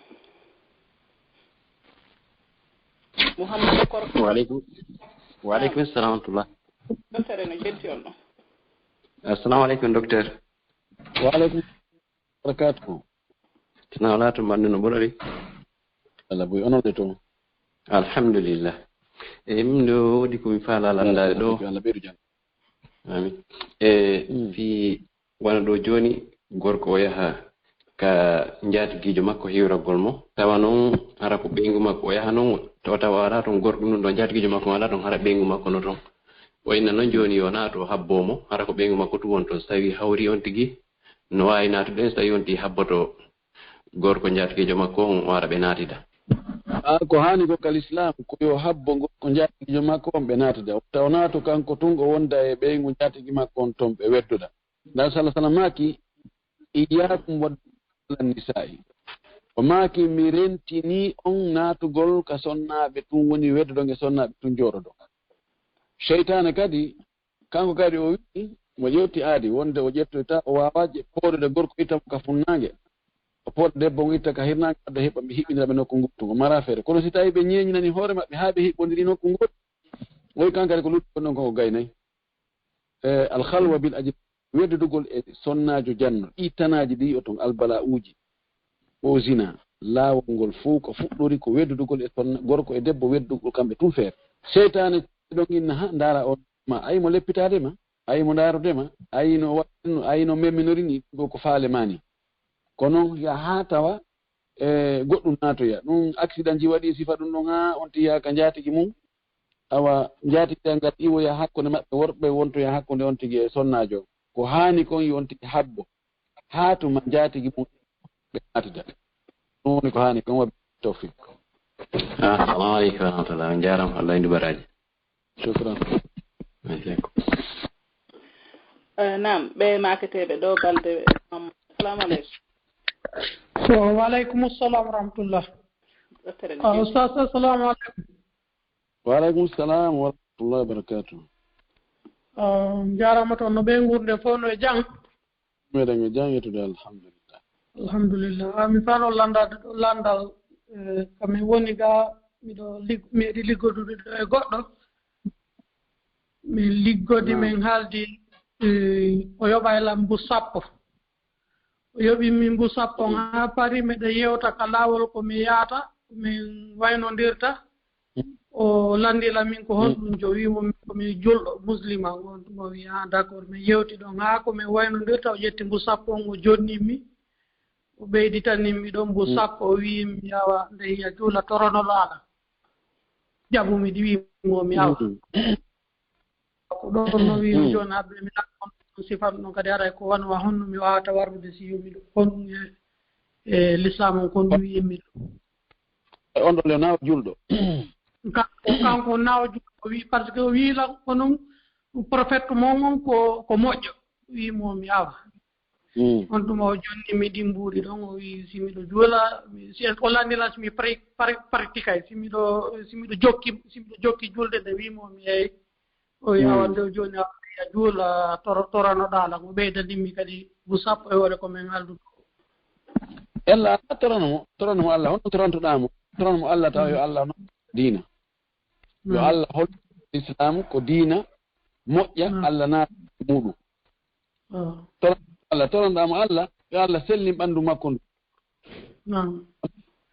Mouhammad Korka wa aleykum salam wa rahmatullah docteur no jenti on ɗo assalamu aleykum docteur wa aleykum barakatuh tina wala to mbanɗe no ɓurari Allah boy onode toon alhamdulillah e min ɗo woodi komi faala landade ɗo Allah ɓeydu jam amin fi wona ɗo joni gorko o yaha ka jaatigijo makko hiwragol mo tawa noon hara ko ɓeygu makko o yaha noon tawa wala toon gorko ɗum ɗo jaatigijo makko wala toon hara ɓeygu makko no toon o inna noon joni yo naato habbomo hara ko ɓeygu makko tu won toon so tawi hawri on tigui no wawi natuɗen so tawi on tigui habboto gorko jaatigijo makko on wara ɓe naatida ko hani ko kal islam ko yo habbo gorko jaatigijo makko on ɓe naatida taw naato kanko tun o wonda e ɓeygu jaatigi makko on toon ɓe weddoɗa nda sallah sallam maki iyakum wadlan nisa'i o maki mi rentini on naatugol ka sonnaɓe tun woni weddoɗon e sonnaɓe tun jooɗoɗon cheytane kadi kanko kadi o wi'i mo ƴewti aadi wonde o ƴettoyta o wawa pooɗude gorko itta ka funnangue o pooɗa debbo ngo itta ka hirnangue adda heɓa ɓe hiɓɓiniraɓe nokku ngottu o mara feere kono si tawi ɓe ñeñinani hoore maɓɓe ha ɓe hiɓɓodiri nokku ngottu oyi kankadi ko luttigon ɗon koko gaynayi alhalwa bil ajib weddudugol e sonnajo janno ɗi tanaji ɗi o ton albala uji o zina laawol ngol fuu ko fuɗɗori ko weddudugol e sonna gorko e debbo weddugol kamɓe tun feere seytane ɗon inna ha ndaara o ma ayimo leppitadema ayimo ndarodema ayino waɗno ayino memminori ko faale mani kono ya ha tawa e goɗɗum natoya ɗum accident ji waɗi sifa ɗum ɗon ha on tiya ka jaatigi mum awa jaatigiɗa ngal iwoya hakkunde maɓɓe worɓe wontoya hakkunde on tigi e sonnajo ko hani kon yo on tigi habbo haatu ma jaatigi mum ɓe natida ɗum woni ko hani kon waɓe tawfiq. Assalamu aleykum wa rahmatullah. Jaram Allah indi baraji. Shukran. Naam, ɓe maketeɓe ɗo balde. Assalamu aleykum. Wa aleykum assalam wa rahmatullah. Ustaz, assalamu aleykum. Wa aleykum assalam wa rahmatullahi wa barakatuh. Jarama toon no ɓe gurde fof no e jang. Meɗen e jang yetude alhamdulillah. Alhamdulillah. Mi fano landal kami woni ga miɗo meeɗi liggodude ɗo e goɗɗo. Mi liggodi min haaldi o yoɓa e lambu sappo. O yoɓimi mbu sappo ha pari miɗo yewta ka laawol komi yaata min waynondirta. O landila min ko honɗum jo wimo komi julɗo muslima on mo wi d' accord mi yewti ɗon ha komin waynondirta o ƴetti mbu sappo on o jonnimmi o ɓeyditanimmi ɗon mbu sappo o wi mi yawa nde hiya juula torono laaɗa jaɓumi ɗi wimo mi yawa ko ɗon no wimi joni haɓɓe mi ɗaɗon sifam ɗon kadi aɗa ko wanwa honno mi wawata warrude si yumi ɗo honɗum e l'islam on kon ɗum wiyimmi ɗo on ɗo le nawa julɗo kanko nawa julɗo wi par ce que o wiila kono prophète momon ko moƴƴo wimo mi yawa on ɗum o jonnimi ɗi mbuuɗi ɗon o wi si miɗo juula si o landila simi pratique ay si miɗo jokki julde nde wimo mi yeey o yawa nde joni a juula toranoɗala mo ɓeydanimmi kadi bu sappo e hoore komin haldu ella torano mo Allah honno torantoɗamo torano mo Allah taw yo Allah no diina yo Allah hol islam ko diina moƴƴa Allah naata muɗum Allah toranɗamo Allah yo Allah sellin ɓanndu makko ndu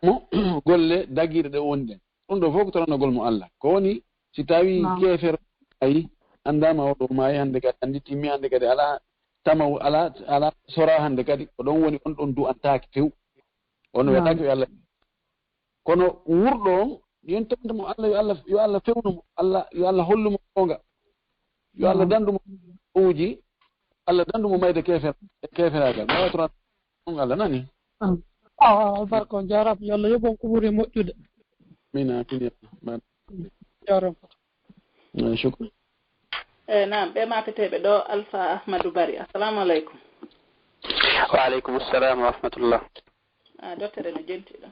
mo golle dagiɗe ɗe woni ɗen ɗum ɗo fof ko toranogol mo Allah ko woni si tawi keefere ayi andama oɗo maayi hannde kadi anndi timmi hannde kadi ala tamaw ala sora hannde kadi ko ɗon woni on ɗon du'antaaki few ono weɗaki yo Allah kono wurɗo on yon tawde mo Allah yo Allah fewnu mo yo Allah hollumo gonga yo Allah dandumo uji Allah dandumo mayde keferagal ma watoran on Allah nani barko jarab yo Allah yobon ko ɓuri moƴƴude mina tini jarab shukran naam ɓe maketeɓe ɗo Alpha Ahmadou Bari. Assalamu aleykum. Wa aleykum assalam wa rahmatullah. Docteur no jentiɗo.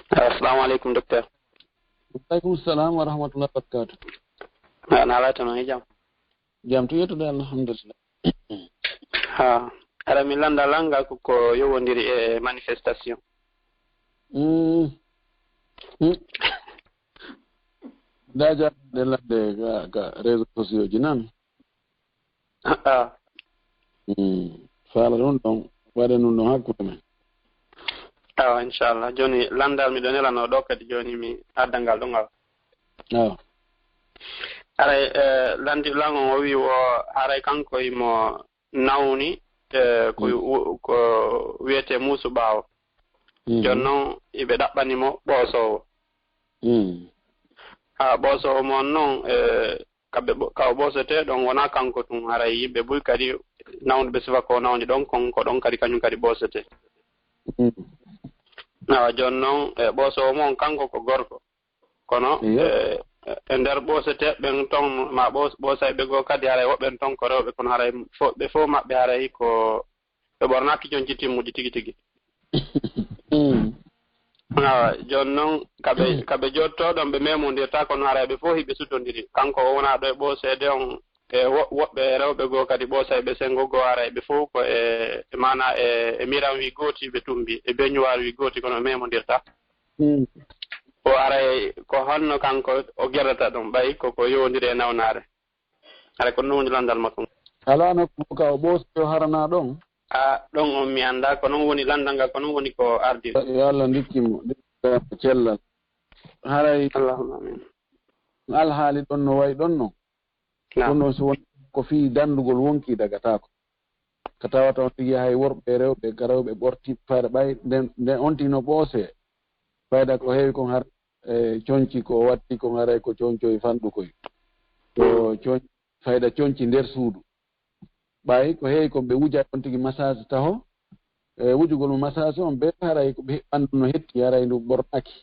Assalamu aleykum docteur. Wa aleykum assalam wa rahmatullah wa barakatuh. Na laata no e jam. Jam to yetude alhamdulillah. Ara mi landa langa ko yowondiri e manifestation. Daja de lande ga réseaux sociaux ji nan faala ɗon ɗon waɗe nun ɗon hakkude men inchallah joni landal miɗo nelano ɗo kadi joni mi addangal ɗon awa aray landi langon o wi o haray kanko imo nawni ko wiyete muusu ɓaawo jon noon iɓe ɗaɓɓanimo ɓoosowo ɓoosowo mon noon kaw ɓoosete ɗon wona kanko tun haray yimɓe ɓuri kadi nawnuɓe sifa ko nawni ɗon ko ɗon kadi kañum kadi ɓoosete awa jon noon ɓoosowo mon kanko ko gorko kono e nder ɓoosete ɓen ton ma ɓoosay ɓe goo kadi haray woɓɓen ton ko rewɓe kono haray ɓe fof maɓɓe haray ko ɓe ɓornaki jonci timmuji tigi tigi awa jon noon kaɓe jottoɗon ɓe memodirta kono haray ɓe fof hiɓe sutodiri kanko o wona ɗo e ɓoosede on e woɓɓe rewɓe goo kadi ɓoosay ɓe sengo goo haray ɓe fof ko e mana e miran wi gooti ɓe tumbi e beñuwar wi gooti kono ɓe memodirta o aray ko honno kanko o gerrata ɗum ɓay koko yowndiri e nawnare aray ko nuwndi landal makko ala nokku ka o ɓoosi o harana ɗon ɗon on mi annda ko noon woni landal ngal ko noon woni ko ardi yo Allah ndikkimo cellal haray allahumma amin alhaali ɗon no wayi ɗon noon ɗum noon so woni ko fii danndugol wonki dagatako ko tawata on tigi hay worɓe rewɓe garewɓe ɓorti fayda ɓay nden on tino ɓoose fayda ko heewi kon har coñci ko watti kon haray ko coñcoye fanɗukoy to fayda coñci nder suudu ɓayi ko heewi ko ɓe wuja on tigi massage taho wujugol mo massage on be haray ko ɓe ɓanndu no hetti haray ndu ɓornaki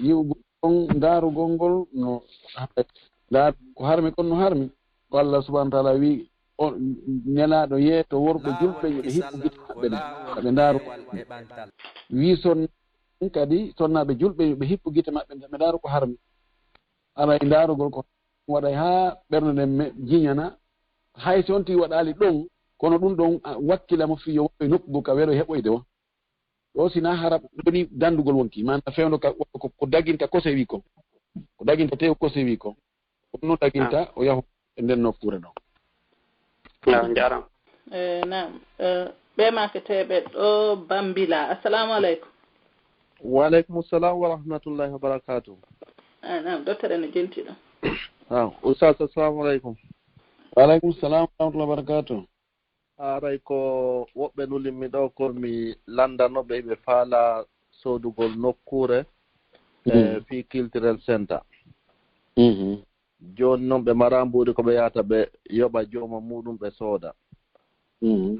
yiwgol on ndaarugol ngol no ndaar ko harmi kon no harmi ko Allah subahana wa taala wi on ñalaaɗo yeeto worɓe julɓe yoɓe hippu gite maɓɓe ɗe ɓe ndaaru wi son kadi sonnaaɓe julɓe yoɓe hippu gite maɓɓe nde ɓe ndaaru ko harmi aray ndaarugol ko waɗay haa ɓernde nden jiñana hay so on tigi waɗaali ɗon kono ɗum ɗon wakkila mo fiyo woɓɓe nokkugo ka welo heɓoyde o ɗo sina hara ɗoni dandugol wonki mana fewno ko daginta kose wi ko ko daginta tew kose wi ko ɗum noon daginta o yahu e nden nokkure ɗon jaram nam ɓe maketeɓe ɗo Bambila assalamu aleykum. Waaleykum salam wa rahmatullahi wa barakatuh. Nam docteur ene jentiɗo. Oustaz assalamu aleykum. Waaleykum salam wa rahmatullahi wa barakatuh. Aray ko woɓɓe nulimmi ɗo komi landanoɓe ɓe faala sodugol nokkure fi culturel centre. Joni noon ɓe mara mbuɗi ko ɓe yahata ɓe yoɓa jooma muɗum ɓe sooda.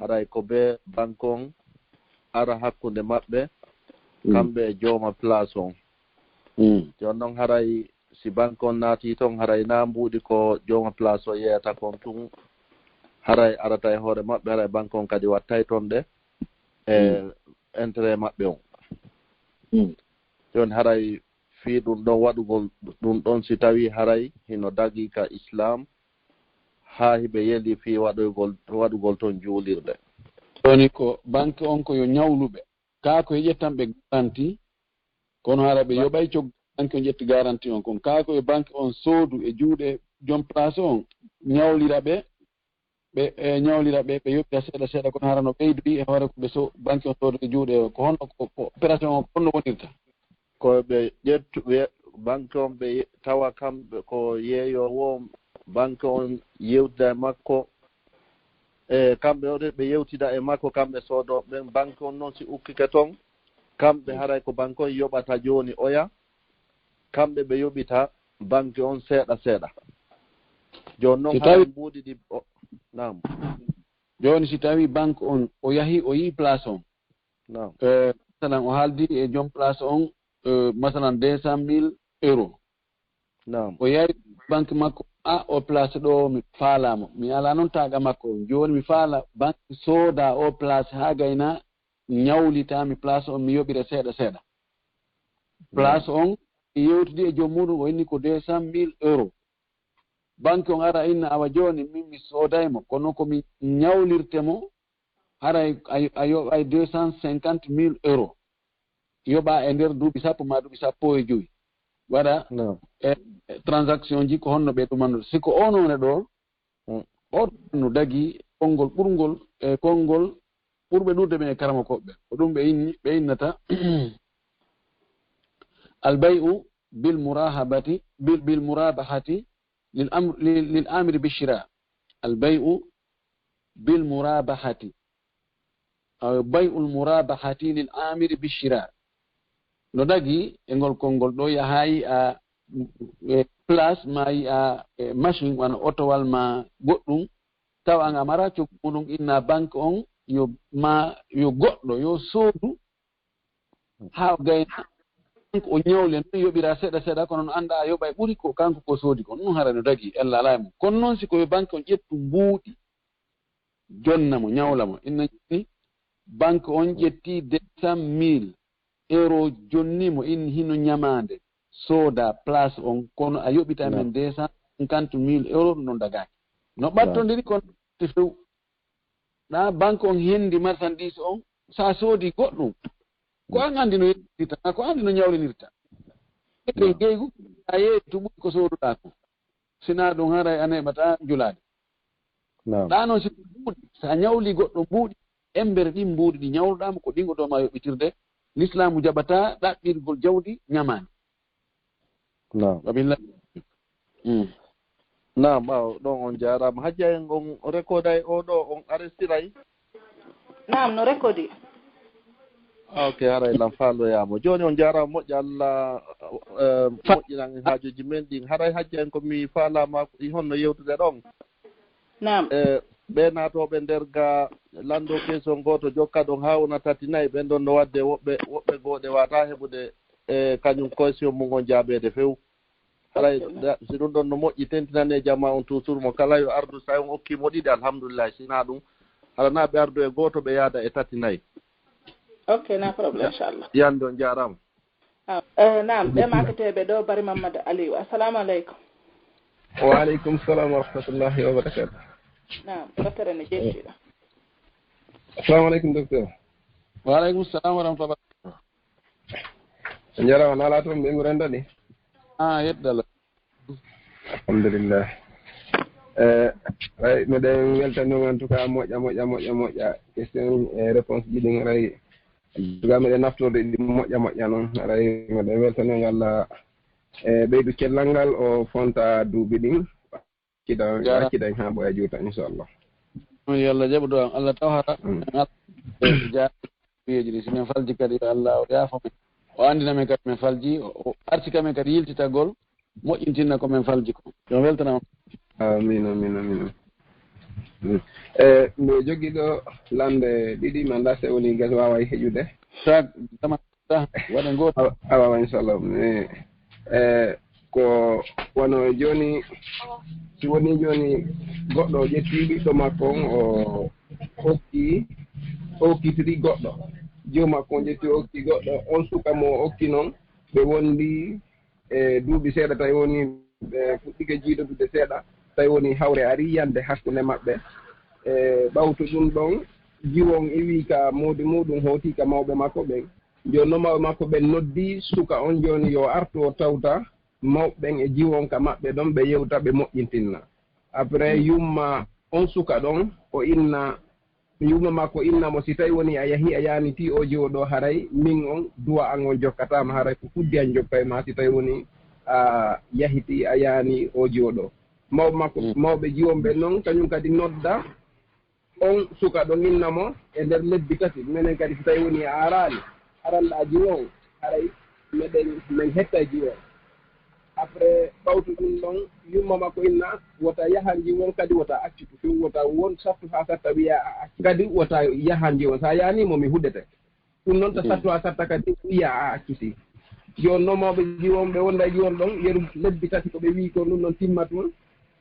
Haray ko be banque on ara hakkunde maɓɓe kamɓe e jooma place on. Joni noon haray si banque on naati toon haray na mbuɗi ko jooma place o yeyata kon tun haray arata e hoore maɓɓe haray banque on kadi wattay toon ɗe e intérêt maɓɓe on. Joni haray fii ɗum ɗon waɗugol ɗum ɗon si tawi haray hino dagi ka islam haa hiɓe yeli fii waɗugol toon juulirde. Joni ko banque on ko yo ñawluɓe kaa ko ƴettan ɓe garanti kono hara ɓe yoɓay cog banque on ƴetti garanti on kon kaa ko e banque on soodu e juuɗe joom place on ñawlira ɓe ñawlira ɓe yoɓira seeɗa seeɗa kono hara no ɓeydi e hoore ko ɓe banque on soodu e juuɗe ko honno ko opération o honno wonirta ko ɓe ƴettu banque on ɓe tawa kamɓe ko yeeyowo banque on yewtida e makko e kamɓe o ɓe yewtida e makko kamɓe soodoɓe banque on noon si ukkike toon kamɓe haray ko banque on yoɓata joni oya kamɓe ɓe yoɓita banque on seeɗa seeɗa joni noon haray mbuuɗi ɗi nam joni si tawi banque on o yahi o yi place on nam masalan o haaldi e joom place on masalan 200.000 euros nam o yahi banque makko o place ɗo mi faalamo mi ala noon taaga makko joni mi faala banque sooda o place haa gayna ñawlitami place on mi yoɓira seeɗa seeɗa place on yewtidi e joom muɗum o inni ko 200.000 euros banque on ara inna awa joni min mi soodaymo kono komi ñawlirtemo haray a yoɓay 250.000 euros yoɓa e nder duuɓi sappo ma duuɓi sappo e joyi waɗa transaction ji ko honno ɓe ɗumannude siko onone ɗo o no dagi konngol ɓurgol e konngol ɓurɓe ɗurde ɓe e karama koɓɓe ko ɗum ɓe innata albay'u bilmurabahati lil amiri bishira albay'u bilmurabahati bay'ul murabahati lil amiri bishira no dagi e ngol konngol ɗo yahayi a place ma yi'a machine wana otowal ma goɗɗum tawa an amara coggu muɗum inna banque on yo goɗɗo yo soodu haa gayna kanko o ñawle noon yoɓira seeɗa seeɗa kono no annda a yoɓa e ɓuri ko kanko ko soodi kon ɗum hara no dagi ella alaa mum kono noon si koye banque on ƴettu mbuuɗi jonna mo ñawla mo inna ni banque on ƴetti 200.000 euros jonnimo in hino ñamande sooda place on kono a yoɓita men 250.000 euros ɗum ɗon dagaki no ɓattodiri kono te few ɗa banque on hendi marchandise on sa soodi goɗɗum ko an andi no yettirta ko andi no ñawlinirta eke geygu a yeeyi to ɓuri ko sooduɗa ko sina ɗum haray a neɓata julade ɗa noon si mbuuɗi sa ñawli goɗɗo mbuuɗi embere ɗin mbuuɗi ɗi ñawluɗama ko ɗingodoma yoɓitirde l'islamu jaɓata ɗaɓɓirgol jawdi ñamani wabillah nam ɓaw ɗon on jarama hajja en on rekoday oɗo on arestiray nam no rekodi ok haray lam faaloyamo joni on jarama moƴƴo Allah moƴƴinan en haajuji men ɗin haray hajja en komi faalama honno yewtude ɗon nam ɓe naatoɓe nder ga lando question goto jokka ɗon ha wona 39 ɓen ɗon no wadde woɓɓe gooɗe wata heɓude kañum question mum on jaaɓede few haray si ɗum ɗon no moƴƴi tentinane jamma on toujours mo kala yo ardu sa on okkimo ɗiɗi alhamdulillah sina ɗum halana ɓe ardu e goto ɓe yaada e 39 ok na probléme inchallah yande on jarama naam ɓe maketeɓe ɗo bari Mamadou Aliou assalamu aleykum wa aleykum salam wa rahmatullahi wa barakatuh naam docteur ne jettiɗo assalamu aleykum docteur wa aleykum salam wa rahmatullah jarama nala toon ɓe mi rendani yeddala alhamdulillah ray miɗen weltano en tout cas moƴƴa question e réponse ji ɗin ray tuga miɗen naftorde ɗi moƴƴa noon ray miɗen weltano Allah ɓeydu cellal ngal o fonta duuɓi ɗin acciɗen ha ɓoya juuta inchallah yallah jaɓu ɗo Allah tawhata jaɓiyeji ɗi simin falji kadi Allah o yaafamen o andinamen kadi min falji o arti kamen kadi yiltitagol moƴƴintinna ko min falji ko yo weltanama amin mbo jogui ɗo lande ɗiɗi mi anda se woni gas wawa heƴude waɗe goto awawa inchallah ko wono joni si woni joni goɗɗo ƴetti ɓiɗɗo makko o hokkitiri goɗɗo jomakko ƴetti okki goɗɗo on suka mo okki noon ɓe wondi e duuɓi seeɗa tawi woni ɓe fuɗɗike jiiɗodude seeɗa tawi woni hawre ari yande hakkunde maɓɓe e ɓawtu ɗum ɗon jiwon iwi ka moodi muɗum hooti ka mawɓe makko ɓen joni noon mawɓe makko ɓen noddi suka on joni yo artu o tawta mawɓen e jiwon ka maɓɓe ɗon ɓe yewta ɓe moƴƴintinna après yumma on suka ɗon o inna yumma makko innamo si tawi woni a yahi a yaniti o jiwo ɗo haray min on duwa an on jokkatama haray ko fuddi an jokka e ma si tawi woni a yahiti a yani o jiwo ɗo mawɓe makko mawɓe jiwon ɓe noon kañum kadi nodda on suka ɗo innamo e nder lebbi tati minen kadi so tawi woni a arani aranɗa jiwon haray meɗen min hetta e jiwon après ɓawtu ɗum ɗon yumma makko inna wota yahan jiwon kadi wota accitu few wota won sattu ha satta wiya a acci kadi wota yahan jiwon sa yanimo mi huɗete ɗum noon to sattu ha satta kadi wiya a acciti joni noon mawɓe jiwon ɓe wonda jiwon ɗon yeru lebbi tati ko ɓe wi ko ɗum ɗon timma tun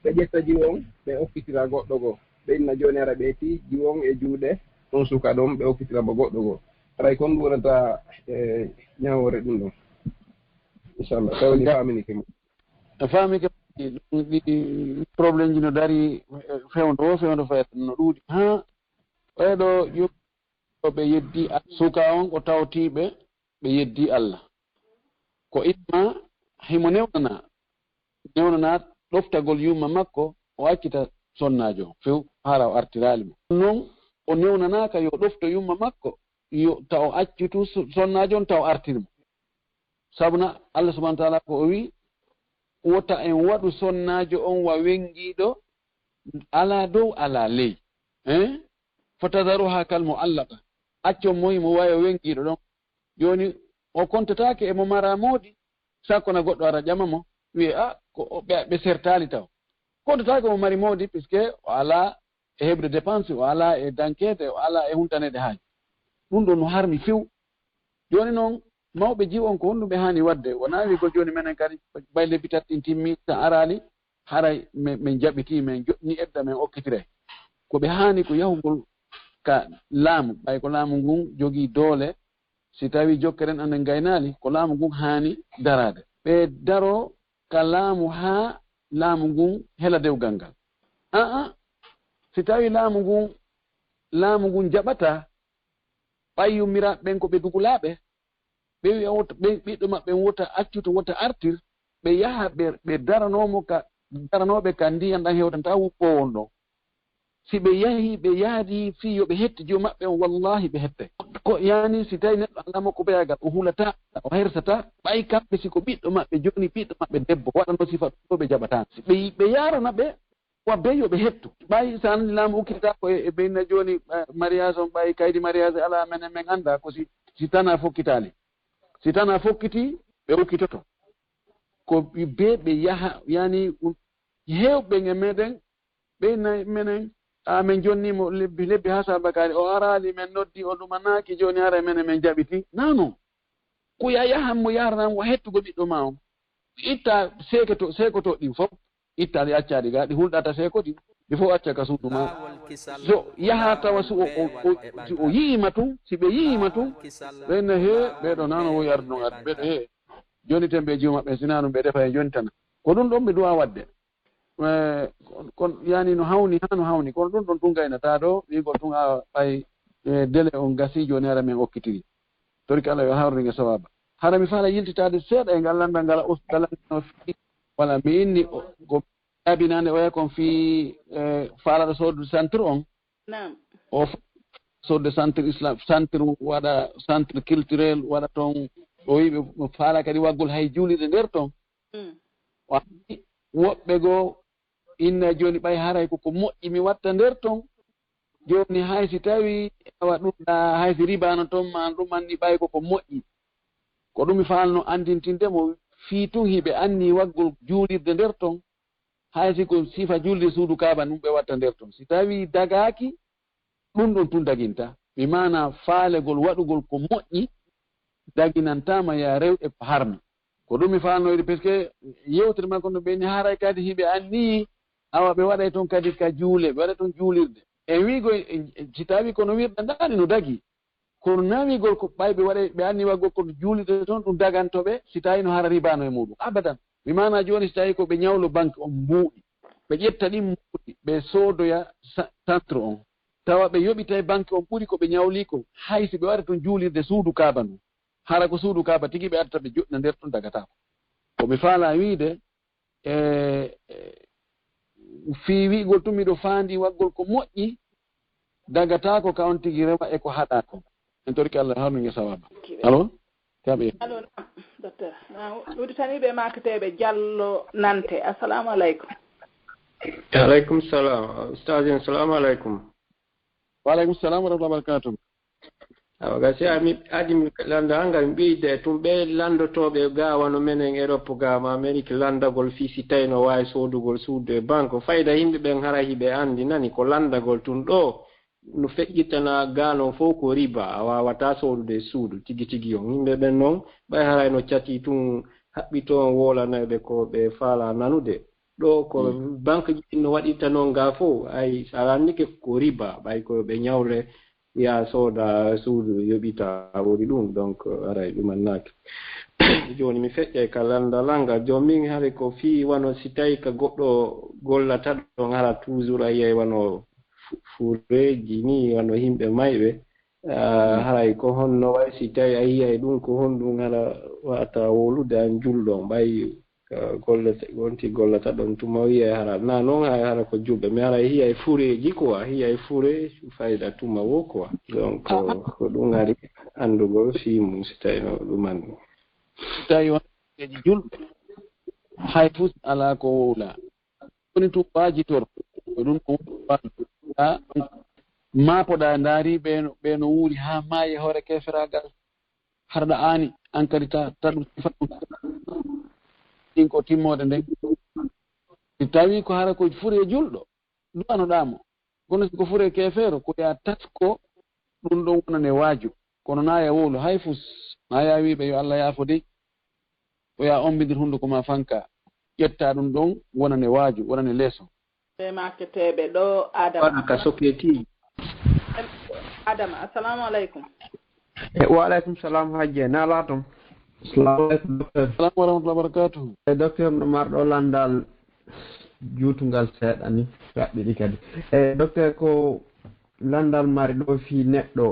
ɓe ƴetta jiwon ɓe okkitira goɗɗo goo ɓe inna joni ara ɓe ti jiwon e juuɗe on suka ɗon ɓe okkitiramo goɗɗo goo haray kon ɗum wonata ñawore ɗum ɗon inchallah tawni faminike mo famike ɗi probléme ji no dari fewndo fayata no ɗuuɗi ha ɓeɗo ɓe yeddi suka on ko tawtiɓe ɓe yeddi Allah ko imma himo newnana ɗoftagol yumma makko o accita sonnajo few hara o artirali mo noon o newnanaka yo ɗofto yumma makko yo taw accitu sonnajo on taw artirmo sabuna Allah subahana taala ko o wi wota en waɗu sonnajo on wa wengiɗo ala dow ala ley fatadaruha kal mu'allaqa accon moyi mo wawi o wengiɗo ɗon joni o kontatake emo mara moodi sakona goɗɗo ara ƴama mo wiye ko ɓe sertali taw kontatake mo mari moodi puisque o ala e heɓde dépense o ala e dankede o ala e huntanede haaji ɗum ɗo no harmi few joni noon mawɓe jiwon ko honɗum ɓe hani wadde wona wi ko joni menen kadi bayle bitat ɗin timmi sa arali haray min jaɓiti min joɗni edda min okkitiray ko ɓe hani ko yahugol ka laamu ɓay ko laamu ngun jogii doole si tawi jokkeren anden gaynali ko laamu ngun hani darade ɓe daro ka laamu ha laamu ngun hela dewgal ngal si tawi laamu ngun jaɓata ɓay yummiraɓe ɓen ko ɓe dugulaɓe ɓe wiya ɓiɗɗo maɓɓe wota accuto wota artir ɓe yaha ɓe daranoɓe ka ndiyan ɗan hewtanta wuppowon ɗon si ɓe yahi ɓe yaadi fi yo ɓe hetti jo maɓɓe on wallahi ɓe hette ko yani si tawi neɗɗo alama ko ɓeyagal o hulata o hersata ɓay kamɓe siko ɓiɗɗo maɓɓe joni ɓiɗɗo maɓɓe debbo waɗano sifa ɗo ɓe jaɓatano ɓe yarana ɓe wabbe yo ɓe hettu ɓay sa andi laamu ukkitata ko e ɓeyna joni mariage on ɓay kaydi mariage ala menen min anda ko si tana fokkitali si tana fokkiti ɓe ukkitoto ko be ɓe yaha yani hewɓe e meɗen ɓeyna menen amen jonnimo lebbi ha sabakari o arali men noddi o ɗumanaki joni hara men men jaɓiti nano ko yahan mo yarnan mo hettugo ɓiɗɗo ma o itta sekoto ɗin fof itta ɗi accaɗi ga ɗi hulɗata sekoti ɗi fof acca ka suudu ma so yaha tawa so o yiima tun si ɓe yiima tun ɓenne he ɓeɗo nano wo yardu ɗon arde ɓeɗo he joni ten ɓe jiwo maɓɓe sina ɗum ɓe defa e joni tan ko ɗum ɗon ɓe duwa wadde kon yani no hawni hano hawni kono ɗum ɗon tun gaynata ɗo wigol tun a ɓay délai on gasi joni hara men okkitiri torki Allah yo hawringe sawaba hara mi faala yiltitade seeɗa e ngal landal ngal ustalano fi wala mi inni ko abinande o kon fi faalaɗo sodde centre on o sodde centre islam centre waɗa centre culturel waɗa toon o yiɓe faala kadi waggol hay juulide nder toon woɓɓe goo inna joni ɓay haray koko moƴƴi mi watta nder toon joni haysi tawi awa ɗumɗa haysi ribano toon ma ɗum anni ɓay koko moƴƴi ko ɗum mi faalno andintindemo fii tun hiɓe anni waggol juulirde nder toon haysi ko sifa juulde suudu kaaba ɗum ɓe watta nder toon si tawi dagaki ɗum ɗon tun daginta mi mana faalegol waɗugol ko moƴƴi daginantama ya rewɗe ko harmi ko ɗum mi faalnoyde par ce que yewtere makko no ɓeni haray kadi hiɓe anni awa ɓe waɗay toon kadi ka juule ɓe waɗa toon juulirde e wiigo si tawi kono wirɗa ndani no dagi kono nawigol ko ɓayɓe waɗa ɓe anni waggol kono juulirde toon ɗum dagantoɓe si tawi no hara ribano e muɗum abadan mi mana joni si tawi ko ɓe ñawlo banque on mbuuɗi ɓe ƴetta ɗin mbuuɗi ɓe soodoya centre on tawa ɓe yoɓita e banque on ɓuuri ko ɓe ñawli ko haysi ɓe waɗa toon juulirde suudu kaaba ndu hara ko suudu kaaba tigi ɓe addata ɓe joɗɗina nder toon dagatako ko mi faala wiide fi wiigol tun miɗo faandi waggol ko moƴƴi dagatako ka on tigi rewa e ko haɗa ko en torki Allah harnuge sawaba alo kaɓe allo docteur uditaniɓe makateɓe Diallo Nante assalamu aleykum aleykum salam ustad assalamu aleykum waaleykum salam wa rahmatullahi wa barakatuh awa gasi adimi landa ngal ɓiyde tum ɓe landotoɓe ga wano menen Europe ga ma Amérique landagol fi si tawi no wawi sodugol suudu e banque fayda yimɓe ɓen hara hiɓe andi nani ko landagol tun ɗo no feƴƴitana gano fof ko riba a wawata sodude suudu tigi tigi on yimɓe ɓen noon ɓay haray no cati tun haɓɓito on wolanaɓe ko ɓe faala nanude ɗo ko banque ji no waɗirta noon ga fof ay sa andike ko riba ɓay ko ɓe ñawre ya soda suudu yoɓita woni ɗum donc aray ɗumannaki joni mi feƴƴay ka landalanga joni min haare ko fi wano si tawi ka goɗɗo gollata ɗon hara toujours a yiyay wano fureji ni wano yimɓe mayɓe haray ko honno way si tawi a yiyay ɗum ko honɗum hara wata wolude an julɗon ɓay gonti gollata ɗon tuma wiyay hara na noon hay hara ko julɓe mi hara hiyay fureji quoi hiyay fure fayda tuma wo quoi donc ko ɗum ari andugol fimum si tawi no ɗumanni si tawi woneji julɓe hay fuu ala ko wowla woni tum wajitor ko ɗum ko mapoɗa ndaari ɓeno wuuri ha maayi hoore keferagal harɗa aani an kadi taɗum ɗin ko timmode nden si tawi ko hara ko fure julɗo duwanoɗamo kono siko fure kefeero ko ya tatko ɗum ɗon wonane waaju kono na ya wowlo hay fus ma ya wiɓe yo Allah yaafo dey o ya ombidir hunduko ma fanka ƴetta ɗum ɗon wonane waaju wonane leeso ɓe makketeɓe ɗo adama ka société adama assalamu aleykum wa aleykum salam hajje nala toon assalamu aleykum docteur salamu wa rahmatullahi wa barakatuh docteur no marɗo landal juutungal seeɗa ni raɓɓiɗi kadi docteur ko landal mari ɗo fi neɗɗo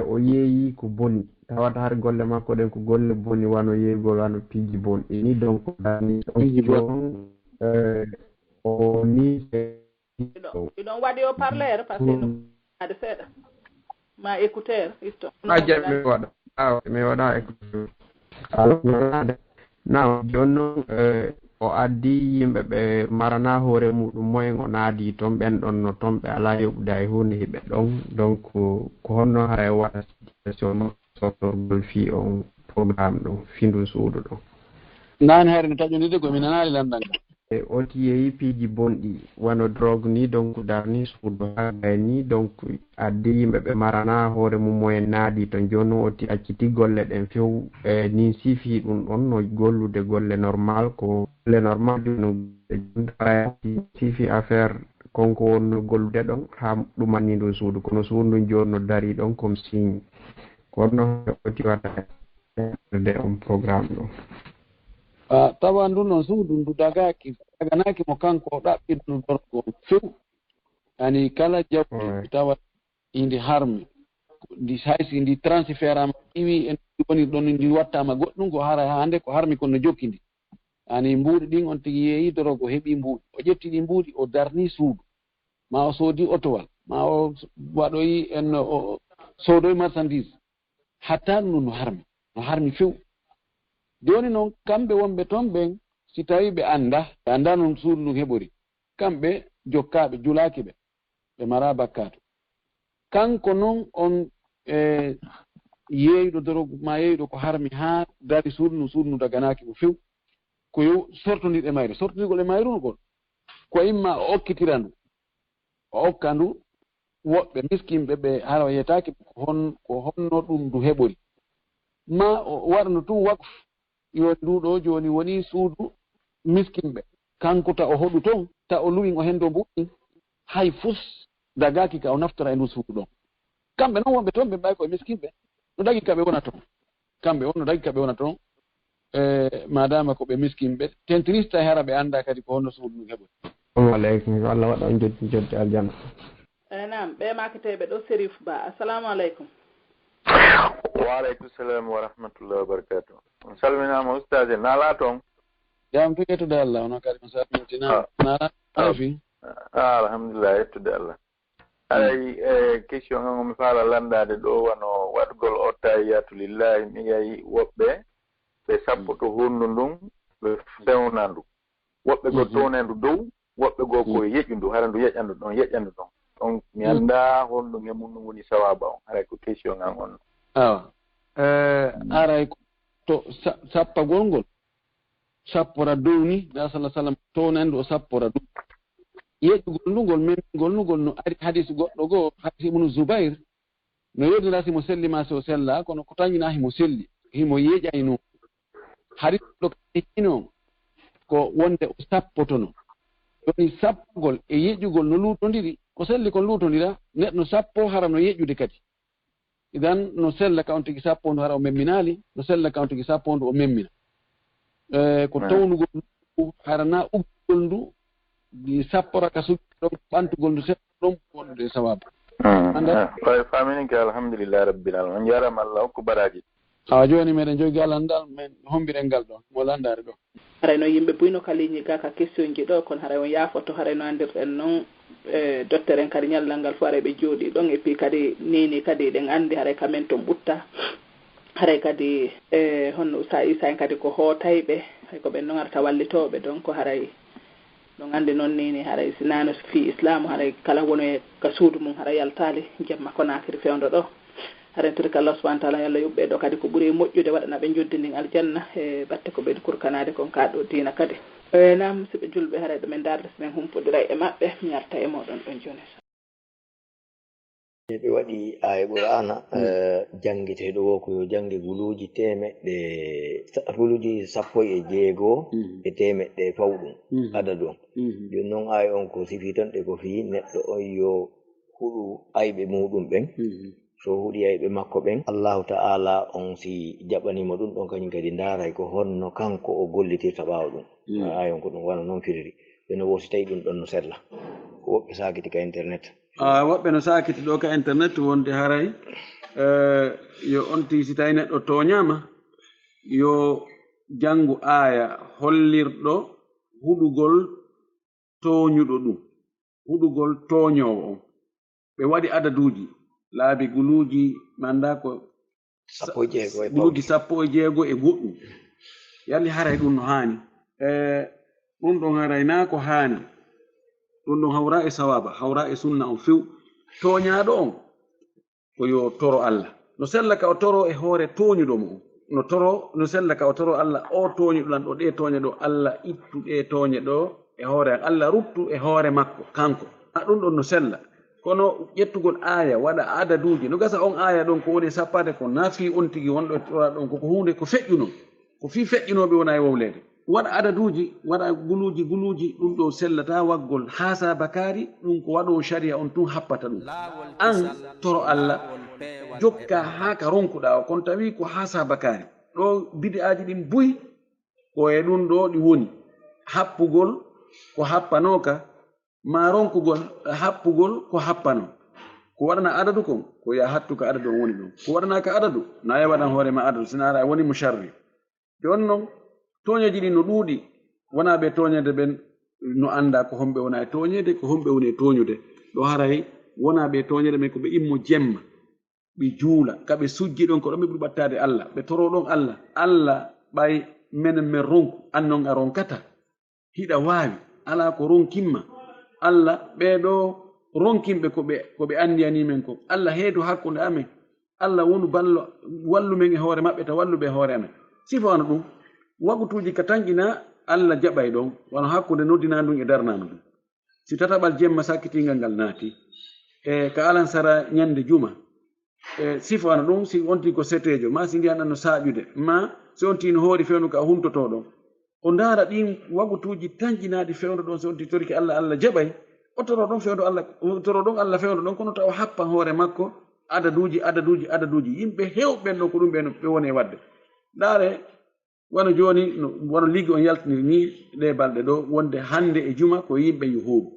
o yeeyi ko boni tawata har golle makko ɗen ko golle boni wano yeygol wano piji boni ni donc dani ɗon o ni ɗon waɗi o parleur par ce que ade seeɗa ma écouteur isto aja mi waɗa mi waɗa écouteur alors na joni noon o addi yimɓe ɓe marana hoore muɗum moyen o naadi toon ɓen ɗon no toon ɓe ala yoɓude hay hunde hiɓe ɗon donc ko honno hara waɗa situation softorgol fi on programme ɗon findu suudu ɗon nani hayre no taƴonide ko mi nanali landal oti yeeyi piiji bonɗi wano drogue ni donc darni suudu haga ni donc addi yimɓe ɓe marana hoore mum moyen naadi to joni oti acciti golle ɗen few nin sifi ɗum ɗon no gollude golle normal ko golle normal no sifi affaire konko wonno gollude ɗon ha ɗumanni ɗum suudu kono suudu joni no dari ɗon comme signe kono oti waɗa de on programme ɗo tawa ndu noon suudu ndu daganaki mo kanko ɗaɓɓi ɗum dorgo few ani kala jawdi tawa indi harmi ndi haysi ndi transfert ama iwi en woni ɗon ndi wattama goɗɗum ko hara hande ko harmi kono jokki ndi ani mbuuɗi ɗin on tigi yeeyi dorogo heeɓi mbuuɗi o ƴetti ɗi mbuuɗi o darni suudu ma o soodi otowal ma o waɗoyi en o soodoyi marchandise hatta ɗum no harmi few joni noon kamɓe wonɓe toon ɓen si tawi ɓe anda noon suudu ndun heɓori kamɓe jokkaɓe julaki ɓe mara bakkato kanko noon on yeeyɗo dorogo ma yeeyɗo ko harmi ha dari suudu ndu daganaki mo few ko yo sortodirɗe mayre sortodirgol e mayru ngol ko imma o okkitira ndu o okka ndu woɓɓe miskinɓe ɓe hara yetaki ko honno ɗum ndu heɓori ma o waɗano tun wakf yo nduɗo joni woni suudu miskinɓe kanko ta o hoɗu toon ta o luwin o hendo mbuɗɗin hay fus dagaki ka o naftora e ndu suudu ɗon kamɓe noon wonɓe toon ɓe mbawi koye miskinɓe no dagi kaɓe wona toon kamɓe on no dagi kaɓe wona toon madama ko ɓe miskinɓe tentirista e hara ɓe anda kadi ko honno suudu ndu heɓori assalamu aleykum Allah waɗa on joddi aljanna nam ɓe maketeɓe ɗo Sérif Ba assalamu aleykum waaleykum salam wa rahmatullahi wa barakatuh on salminama ustade nala toon jam to yettude Allah ono kadi mi salmintina nala afi alhamdulillah yettude Allah ay question on mi faala landade ɗo wano waɗgol ottahiyatu lillahi mi yayi woɓɓe ɓe sappoto hundu ndun ɓe fewna ndu woɓɓe go towne ndu dow woɓɓe go koye yeƴƴu ndu hara ndu yeƴƴandu ɗon on mi anda honɗum e mum ɗum woni sawaba on haray ko question an on awa aray to sappagol ngol sappora dow ni da sallah sallam townandu o sappora dow yeƴƴugol ndugol memgol ndugol no ari hadis goɗɗo goo hadis ibnu Zubair no yodira simo selli ma so sella kono ko tañina himo selli himo yeƴayno hadis ɗo kino ko wonde o sappotono joni sappugol e yeƴƴugol no luutondiri ko selli kon luutondira neɗɗo sappo hara no yeƴƴude kadi idan no sella ka on tigi sappo ndu hara o memminali no sella ka on tigi sappo ndu o memmina ko townugol ndu harana uggol ndu ɗi sappora ka sugi ɗon ɓantugol ndu seɗɗa ɗon woɗɗude sawabu ɓay famini alhamdulillah rabbil alamin on jarama Allah hokku baraji awa joni meɗen jogi alandal men hombiɗen ngal ɗon mo landare ɗo haray no yimɓe buyno ka ligne ga ka question ji ɗo kono haray on yaafoto haray no andirɗen noon docteur en kadi ñallal ngal fo haray ɓe jooɗi ɗon et puis kadi nini kadi ɗen andi haray kamen ton ɓutta haray kadi honno sa isa en kadi ko hootayɓe hay ko ɓen noon arta wallitoɓe donc haray ɗon andi noon nini haray sinano fi islam haray kala wono e ka suudu mum haray yaltali jemma ko nakiri fewdo ɗo haray turka Allah subhanahu wa ta'ala yalla yubɓe ɗo kadi ko ɓuuri moƴƴude waɗana ɓe joddindin aljanna e batte ko ɓeydi kurkanade kon kaɗo dina kadi nam musidɓe julɓe haray ɗo men darde so men humpodira e maɓɓe mi arta e moɗon ɗon joni ɓe waɗi aya qur'ana jangguiteɗo wo ko yo jangge guluji guluji 16 e temeɗɗe fawɗum adadu on joni noon aya on ko sifi tan ɗe ko fi neɗɗo on yo huɗu ayɓe muɗum ɓen so huuɗi ayɓe makko ɓen Allahu ta'ala on si jaɓanimo ɗum ɗon kañum kadi ndaaray ko honno kanko o gollitirta ɓaawa ɗum aya on ko ɗum wana noon firiri ɓeno wo si tawi ɗum ɗon no sella woɓɓe sakiti ka internet woɓɓe no sakiti ɗo ka internet wonde haray yo on tigi si tawi neɗɗo toñama yo janngu aya hollirɗo huɗugol toñuɗo ɗum huɗugol toñowo on ɓe waɗi adaduji laabi guluji manda ko guluji 16 e goɗɗum yalli haray ɗum no haani ɗum ɗon haray na ko haani ɗum ɗon hawra e sawaba hawra e sunna on few toñaɗo on ko yo toro Allah no sella ka o toro e hoore toñuɗo mo on no toro no sella ka o toro Allah o toñi ɗulan ɗo ɗe toñe ɗo Allah ittu ɗe toñe ɗo e hoore Allah ruttu e hoore makko kanko ɗum ɗon no sella kono ƴettugol aya waɗa adaduji no gasa on aya ɗon ko woni sappade ko nafi on tigi wonɗo tora ɗon koko hunde ko feƴƴuno ko fi feƴƴinoɓe wona e wowlede waɗa adaduji waɗa guluji ɗum ɗo sellata waggol haasa bakari ɗum ko waɗo sharia on tun happata ɗum an toro Allah jokka ha ka ronkuɗa o kon tawi ko haasa bakari ɗo bid'aji ɗin buyi ko e ɗum ɗo ɗi woni happugol ko happanoka ma ronkugol happugol ko happano ko waɗana adadu kon ko ya hattu ka adadu on woni ɗum ko waɗanaka adadu na e waɗan hoorema adadu sina ara woni musharri jon noon toñeji ɗi no ɗuuɗi wona ɓe toñede ɓen no anda ko homɓe wona e toñede ko homɓe woni e toñude ɗo haray wona ɓe toñede men ko ɓe immo jemma ɓe juula kaɓe sujji ɗon ko ɗon ɓe ɓuri ɓattade Allah ɓe toro ɗon Allah ɓay menen men ronku an noon a ronkata hiɗa waawi ala ko ronkinma Allah ɓeɗo ronkinɓe ko ɓe andiyani ko Allah heedu hakkunde amen Allah wonu wallu men e hoore maɓɓe ta walluɓe e hoore amen sifa wano ɗum wagutuji ka tanƴina Allah jaɓay ɗon wano hakkunde noddina ɗum e darnano ɗum si tataɓal jemma sakkitingal ngal naati e ka alan sara ñande juma sifa wano ɗum si onti ko setejo ma si ndiyan ɗan no saƴude ma si onti no hoori fewnu ka humtoto ɗon o ndaara ɗin wagutuji tanƴinaɗi fewndo ɗon so onti toriki Allah jaɓay o toro ɗon fewndo Allah fewndo ɗon kono taw happan hoore makko adaduji yimɓe hewɓen ɗon ko ɗum ɓe woni e wadde ndaare wano joni wono liggi on yaltiniri ni ɗe balɗe ɗo wonde hande e juma ko yimɓe yuhuɓe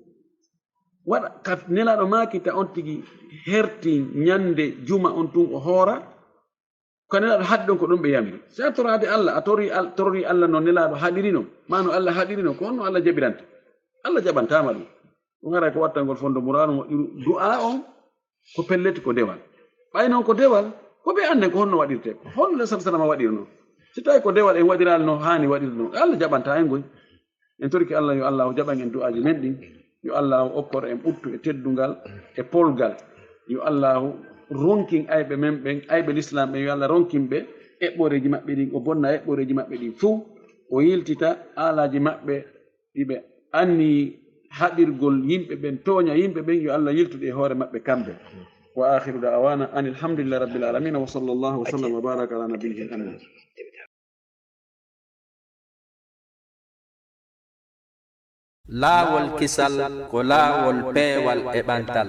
waɗa ka nelaɗo makita on tigi herti ñande juma on tun o hoora ko nelaɗo haɗi ɗon ko ɗum ɓe yamiri sa torade Allah a torori Allah no nelaɗo haɗirino ma no Allah haɗirino ko honno Allah jaɓiranta Allah jaɓantama ɗum ɗum ara ko wattangol fondo murano moƴƴuru du'a on ko pelleti ko dewal ɓay noon ko dewal ko ɓe anden ko honno waɗirte honno le salsalama waɗirno si tawi ko dewal en waɗiral no hani waɗirno Allah jaɓanta en goy en toriki Allah yo Allah jaɓan en du'aji men ɗin yo Allah okkoro en ɓuttu e teddungal e polgal yo Allah ronkin ayɓe men ɓen ayɓe l'islam ɓen yo Allah ronkinɓe eɓɓoreji maɓɓe ɗin o bonna eɓɓoreji maɓɓe ɗin fuu o yiltita alaji maɓɓe ɗiɓe anni haɗirgol yimɓe ɓen tooña yimɓe ɓen yo Allah yiltude e hoore maɓɓe kamɓe wa akhiru da'wana an alhamdulillahi rabbil alamin wa sallallahu wa sallam wa baraka ala nabiyyin amin Laawolkisal ko laawol peewal e ɓantal